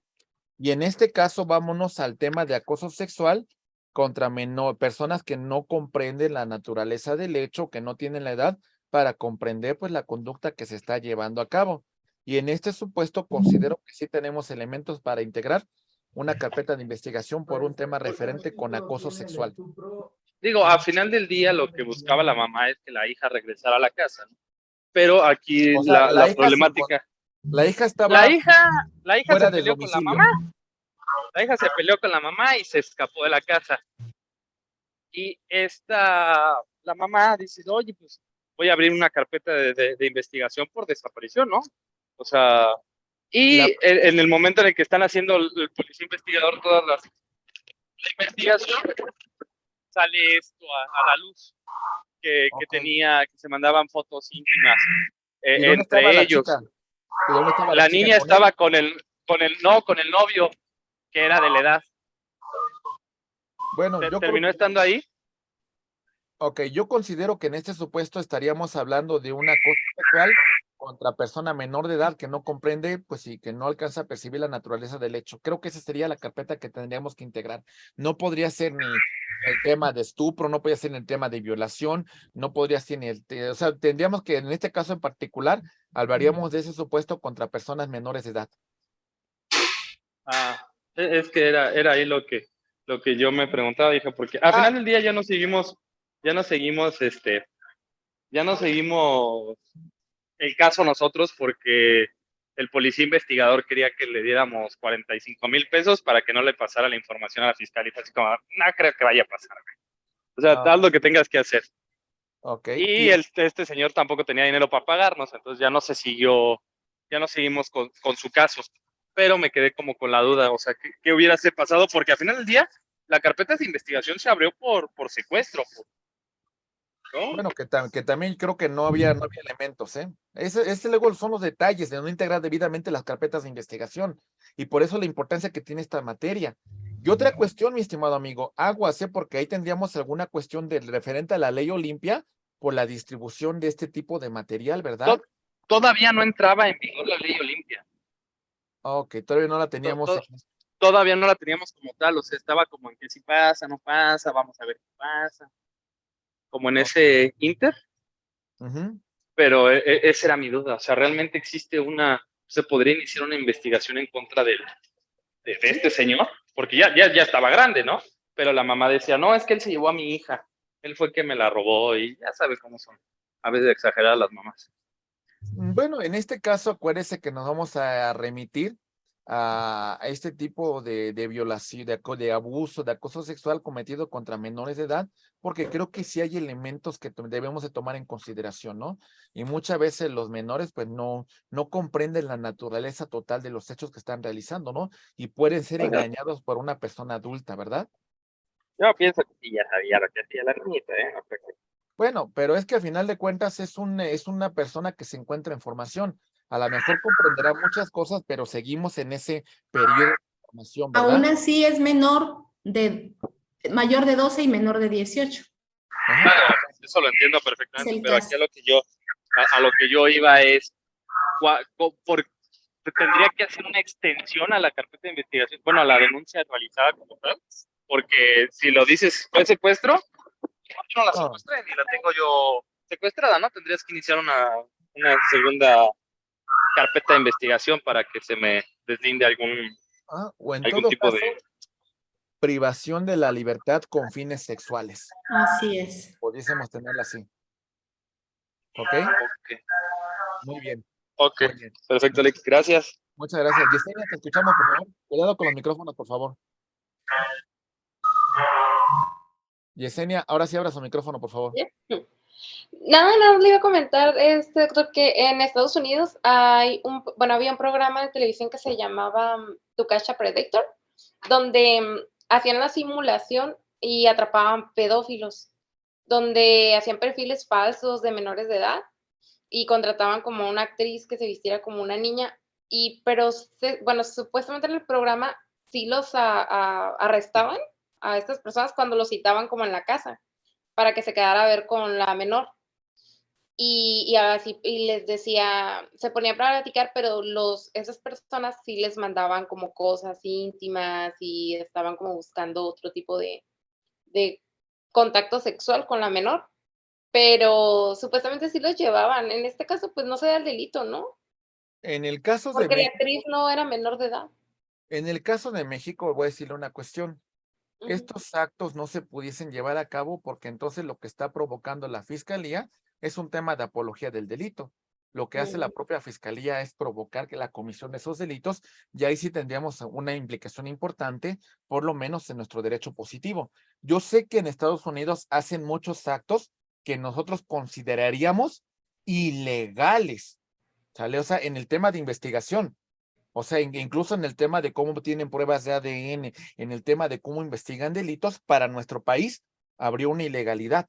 y en este caso vámonos al tema de acoso sexual contra personas que no comprenden la naturaleza del hecho, que no tienen la edad para comprender pues la conducta que se está llevando a cabo. Y en este supuesto considero que sí tenemos elementos para integrar una carpeta de investigación por un tema referente con acoso sexual. Digo, al final del día lo que buscaba la mamá es que la hija regresara a la casa, ¿no? Pero aquí O sea, la problemática, la hija la estaba hija, la hija se fuera del peleó con la domicilio. mamá, la hija se peleó con la mamá y se escapó de la casa. Y la mamá dice, oye, pues voy a abrir una carpeta de investigación por desaparición, ¿no? O sea, La, en el momento en el que están haciendo el policía investigador la investigación, sale esto a la luz, que okay. se mandaban fotos íntimas ¿Y dónde estaba entre la ellos. chica? ¿Y dónde estaba la La chica niña con él? estaba con el novio, que era de la edad. Bueno, yo creo ¿Terminó que estando ahí? ok, yo considero que en este supuesto estaríamos hablando de una acoso sexual contra persona menor de edad que no comprende, pues sí, que no alcanza a percibir la naturaleza del hecho. Creo que esa sería la carpeta que tendríamos que integrar. No podría ser el tema de estupro, no podría ser en el tema de violación, no podría ser en o sea, tendríamos que en este caso en particular, hablaríamos de ese supuesto contra personas menores de edad. Es que era ahí lo que yo me preguntaba, dije, porque al final del día ya no seguimos el caso nosotros porque el policía investigador quería que le diéramos 45,000 pesos para que no le pasara la información a la fiscal y fue así como, no creo que vaya a pasar, güey. O sea, haz lo que tengas que hacer. Okay. Y este señor tampoco tenía dinero para pagarnos, entonces ya no seguimos con su caso. Pero me quedé como con la duda, o sea, ¿qué hubiese pasado? Porque al final del día, la carpeta de investigación se abrió por secuestro, ¿no? Bueno, que también creo que no había elementos, ¿eh? Ese luego son los detalles de no integrar debidamente las carpetas de investigación y por eso la importancia que tiene esta materia. Y otra cuestión, mi estimado amigo, aguas, ¿eh? Porque ahí tendríamos alguna cuestión referente a la ley Olimpia por la distribución de este tipo de material, ¿verdad? Todavía no entraba en vigor la ley Olimpia. Ok, todavía no la teníamos. Todavía no la teníamos como tal, o sea, estaba como en que si pasa, no pasa, vamos a ver qué pasa. Como en ese inter. Pero esa era mi duda, o sea, ¿realmente se podría iniciar una investigación en contra de este señor? Porque ya estaba grande, ¿no? Pero la mamá decía, no, es que él se llevó a mi hija, él fue el que me la robó y ya sabes cómo son, a veces exageradas las mamás. Bueno, en este caso, acuérdese que nos vamos a remitir a este tipo de violación, de abuso, de acoso sexual cometido contra menores de edad, porque creo que sí hay elementos que debemos de tomar en consideración, ¿no? Y muchas veces los menores pues no comprenden la naturaleza total de los hechos que están realizando, ¿no? Y pueden ser engañados por una persona adulta, ¿verdad? Yo pienso que sí, ya sabía lo que hacía la niñita, ¿eh? No creo que... Bueno, pero es que al final de cuentas es una persona que se encuentra en formación. A lo mejor comprenderá muchas cosas, pero seguimos en ese periodo de formación, ¿verdad? Aún así es mayor de 12 y menor de 18. Claro, eso lo entiendo perfectamente, pero aquí a lo que yo iba es, tendría que hacer una extensión a la carpeta de investigación, bueno, a la denuncia realizada como tal, porque si lo dices fue secuestro, yo no la secuestré ni la tengo yo secuestrada, ¿no? Tendrías que iniciar una segunda carpeta de investigación para que se me deslinde algún tipo de... privación de la libertad con fines sexuales. Así es. Pudiésemos tenerla así. ¿Ok? Muy bien. Ok, muy bien. Perfecto, Alex, gracias. Muchas gracias. Yesenia, te escuchamos, por favor. Cuidado con los micrófonos, por favor. Yesenia, ahora sí abra su micrófono, por favor. Nada, le iba a comentar, doctor, que en Estados Unidos había un programa de televisión que se llamaba Tu Cacha Predictor, donde hacían la simulación y atrapaban pedófilos, donde hacían perfiles falsos de menores de edad y contrataban como una actriz que se vistiera como una niña, pero supuestamente en el programa sí los arrestaban a estas personas cuando los citaban como en la casa para que se quedara a ver con la menor. Y así les decía, se ponía para platicar, pero esas personas sí les mandaban como cosas íntimas y estaban como buscando otro tipo de contacto sexual con la menor, pero supuestamente sí los llevaban. En este caso, pues no se da el delito, ¿no? En el caso porque la actriz no era menor de edad. En el caso de México, voy a decirle una cuestión. Estos actos no se pudiesen llevar a cabo porque entonces lo que está provocando la fiscalía es un tema de apología del delito. Lo que hace la propia fiscalía es provocar que la comisión de esos delitos, y ahí sí tendríamos una implicación importante, por lo menos en nuestro derecho positivo. Yo sé que en Estados Unidos hacen muchos actos que nosotros consideraríamos ilegales, ¿sale? O sea, en el tema de investigación. O sea, incluso en el tema de cómo tienen pruebas de ADN, en el tema de cómo investigan delitos, para nuestro país habría una ilegalidad,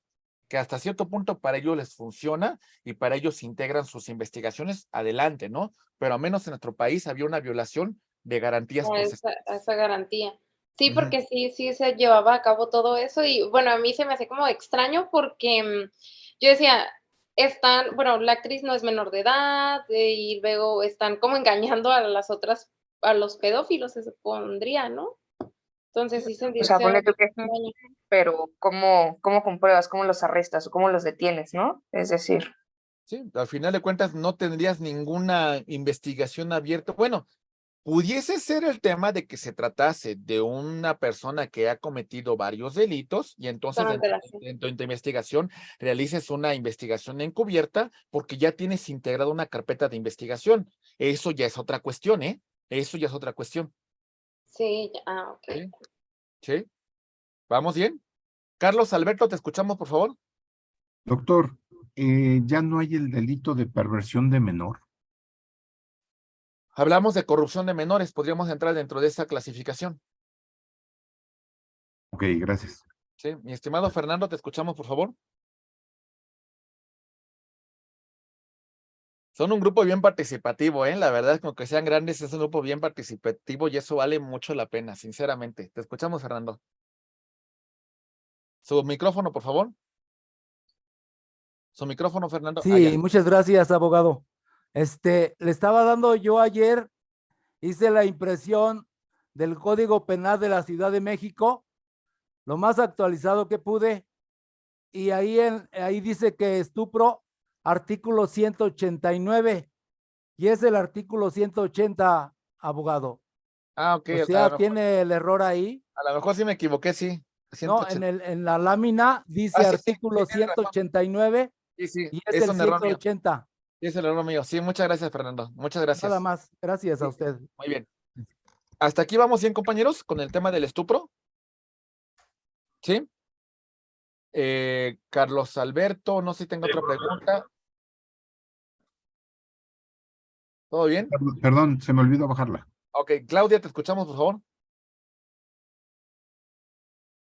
que hasta cierto punto para ellos les funciona y para ellos integran sus investigaciones adelante, ¿no? Pero al menos en nuestro país había una violación de garantías procesales. Esa garantía. Sí, porque sí se llevaba a cabo todo eso y bueno, a mí se me hace como extraño porque yo decía, la actriz no es menor de edad y luego están como engañando a los pedófilos, se supondría, ¿no? Entonces sí O sea, ponle tú que es daño. pero ¿cómo compruebas? ¿Cómo los arrestas o cómo los detienes, no? Es decir, Sí, al final de cuentas no tendrías ninguna investigación abierta. Bueno, pudiese ser el tema de que se tratase de una persona que ha cometido varios delitos y entonces Con dentro antelación. de tu investigación realices una investigación encubierta porque ya tienes integrada una carpeta de investigación. Eso ya es otra cuestión, ¿eh? Eso ya es otra cuestión. Sí, ok. ¿Sí? ¿Sí? ¿Vamos bien? Carlos Alberto, te escuchamos, por favor. Doctor, ya no hay el delito de perversión de menor. Hablamos de corrupción de menores, podríamos entrar dentro de esa clasificación. Ok, gracias. Sí, mi estimado Fernando, te escuchamos, por favor. Son un grupo bien participativo, ¿eh? La verdad es que aunque sean grandes, es un grupo bien participativo y eso vale mucho la pena, sinceramente. Te escuchamos, Fernando. Su micrófono, por favor. Su micrófono, Fernando. Sí, muchas gracias, abogado. Le estaba dando yo ayer, hice la impresión del Código Penal de la Ciudad de México, lo más actualizado que pude, y ahí dice que estupro, artículo 189, y es el artículo 180, abogado. Ok, O sea, tiene el error ahí. a lo mejor sí me equivoqué, sí. No, en la lámina dice sí, artículo tienes razón. 189 Sí, y es es el un error mío. 180. Es el error mío. Sí, muchas gracias, Fernando. Muchas gracias. Nada más, gracias a usted. Muy bien. Hasta aquí vamos bien, compañeros, con el tema del estupro. ¿Sí? Carlos Alberto, no sé si tengo otra pregunta. ¿Todo bien? Perdón, se me olvidó bajarla. Ok, Claudia, te escuchamos, por favor.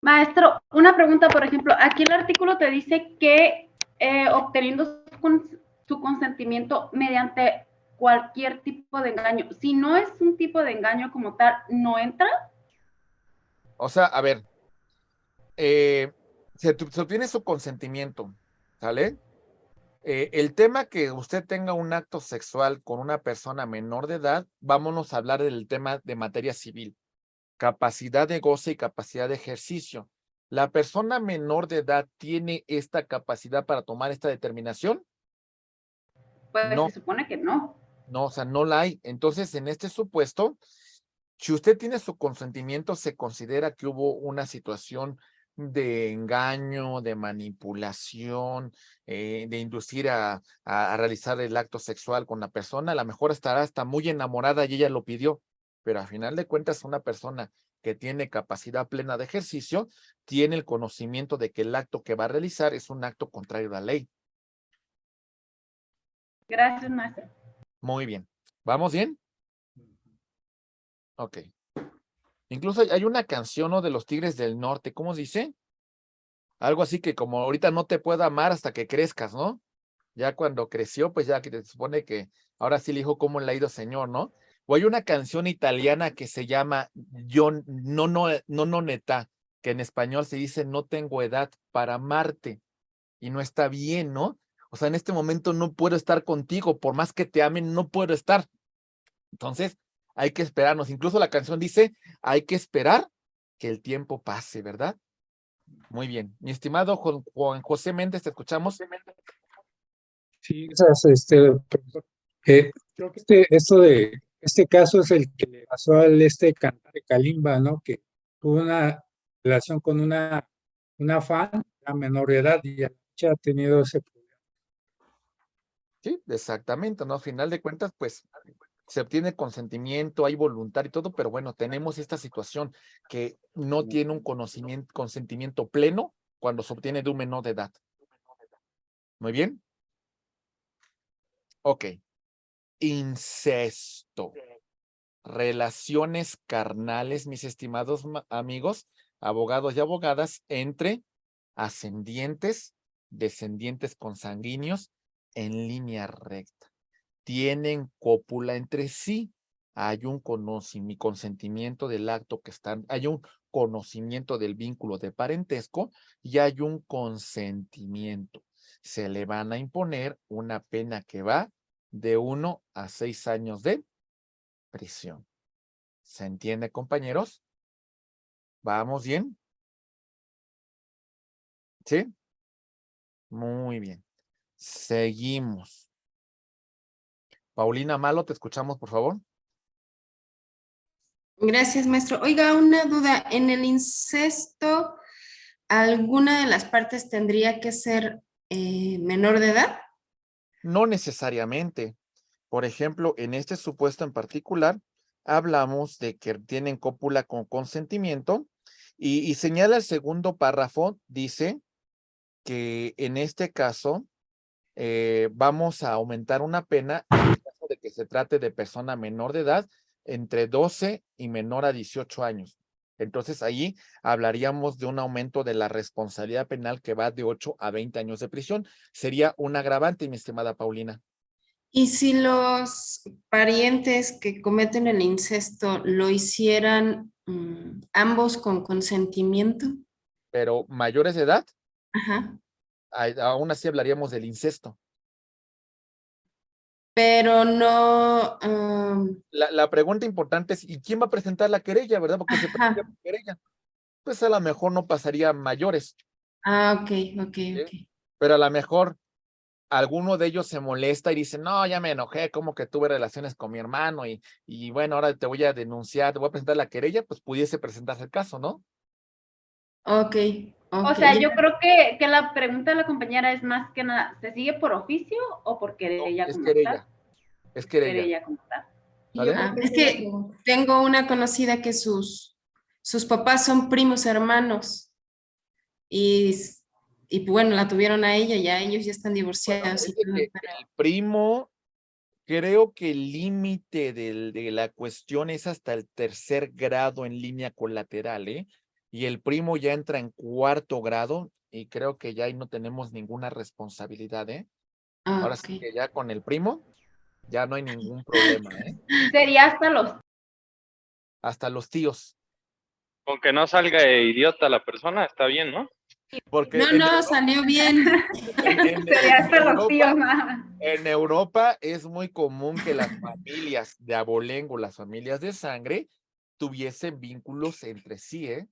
Maestro, una pregunta, por ejemplo, aquí el artículo te dice que obteniendo su consentimiento mediante cualquier tipo de engaño. Si no es un tipo de engaño como tal, ¿no entra? O sea, a ver, se obtiene su consentimiento, ¿sale? El tema que usted tenga un acto sexual con una persona menor de edad, vámonos a hablar del tema de materia civil, capacidad de goce y capacidad de ejercicio. ¿La persona menor de edad tiene esta capacidad para tomar esta determinación? Pues No, se supone que no. no, o sea, no la hay. Entonces, en este supuesto, si usted tiene su consentimiento, se considera que hubo una situación de engaño, de manipulación, de inducir a realizar el acto sexual con la persona. A lo mejor estará hasta muy enamorada y ella lo pidió, pero a final de cuentas una persona que tiene capacidad plena de ejercicio, tiene el conocimiento de que el acto que va a realizar es un acto contrario a la ley. Gracias, maestro. Muy bien. ¿Vamos bien? Ok. Incluso hay una canción, ¿no? De los Tigres del Norte, ¿cómo dice? Algo así que como ahorita no te puedo amar hasta que crezcas, ¿no? Ya cuando creció, pues ya que se supone que ahora sí le dijo cómo le ha ido señor, ¿no? O hay una canción italiana que se llama Yo no neta, que en español se dice no tengo edad para amarte y no está bien, ¿no? O sea, en este momento no puedo estar contigo, por más que te amen, no puedo estar. Entonces, hay que esperarnos. Incluso la canción dice, hay que esperar que el tiempo pase, ¿verdad? Muy bien. Mi estimado Juan José Méndez, te escuchamos. Sí, gracias, profesor. Creo que este caso es el que le pasó al cantante Kalimba, ¿no? Que tuvo una relación con una fan a menor de edad y ha tenido ese problema. Sí, exactamente, ¿no? A final de cuentas, pues se obtiene consentimiento, hay voluntad y todo, pero bueno, tenemos esta situación que no tiene un consentimiento pleno cuando se obtiene de un menor de edad. Muy bien. Ok. Incesto. Relaciones carnales, mis estimados amigos, abogados y abogadas, entre ascendientes, descendientes consanguíneos en línea recta. Tienen cópula entre sí. Hay un consentimiento del acto que están, hay un conocimiento del vínculo de parentesco y hay un consentimiento. Se le van a imponer una pena que va de 1 a 6 años de prisión. ¿Se entiende, compañeros? ¿Vamos bien? ¿Sí? Muy bien. Seguimos. Paulina Malo, te escuchamos, por favor. Gracias, maestro. Oiga, una duda. ¿En el incesto alguna de las partes tendría que ser menor de edad? No necesariamente. Por ejemplo, en este supuesto en particular, hablamos de que tienen cópula con consentimiento y señala el segundo párrafo, dice que en este caso vamos a aumentar una pena en el caso de que se trate de persona menor de edad entre 12 y menor a 18 años. Entonces ahí hablaríamos de un aumento de la responsabilidad penal que va de 8 a 20 años de prisión. Sería un agravante, mi estimada Paulina. ¿Y si los parientes que cometen el incesto lo hicieran ambos con consentimiento? Pero mayores de edad, Ajá. aún así hablaríamos del incesto. Pero no, La pregunta importante es, ¿y quién va a presentar la querella, verdad? Porque se presenta ajá. querella. Pues a lo mejor no pasaría mayores, Ah, ok, ok, ¿sí? ok. Pero a lo mejor alguno de ellos se molesta y dice, no, ya me enojé, como que tuve relaciones con mi hermano y bueno, ahora te voy a denunciar, te voy a presentar la querella, pues pudiese presentarse el caso, ¿no? Ok, O ok. sea, yo creo que la pregunta de la compañera es más que nada, ¿se sigue por oficio o por No, querella es como tal? querella, es querella, Querella como tal. ¿sale? Es que tengo una conocida que sus papás son primos hermanos y, y bueno, la tuvieron a ella, ya ellos ya están Bueno, divorciados y fíjate todo, que pero el primo, creo que el límite de la cuestión es hasta el tercer grado en línea colateral, ¿eh? Y el primo ya entra en cuarto grado y creo que ya ahí no tenemos ninguna responsabilidad, ¿eh? Ahora sí ok. que ya con el primo ya no hay ningún problema, ¿eh? Sería hasta los... Hasta los tíos. Con que no salga idiota la persona, está bien, ¿no? Porque No, no, salió bien. Sería hasta los tíos nada más. en Europa es muy común que las familias de abolengo, las familias de sangre, tuviesen vínculos entre sí, ¿eh?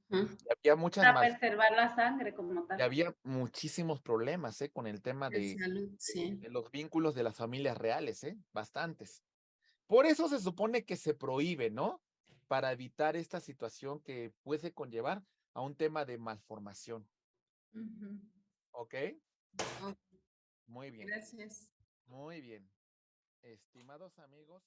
Y había muchas Para más, preservar la sangre como y tal. había muchísimos problemas, ¿eh? Con el tema De salud, sí. de los vínculos de las familias reales, ¿eh? Bastantes. Por eso se supone que se prohíbe, ¿no? Para evitar esta situación que puede conllevar a un tema de malformación. Ujú. ¿Ok? Ok, Muy bien, gracias. muy bien. Estimados amigos.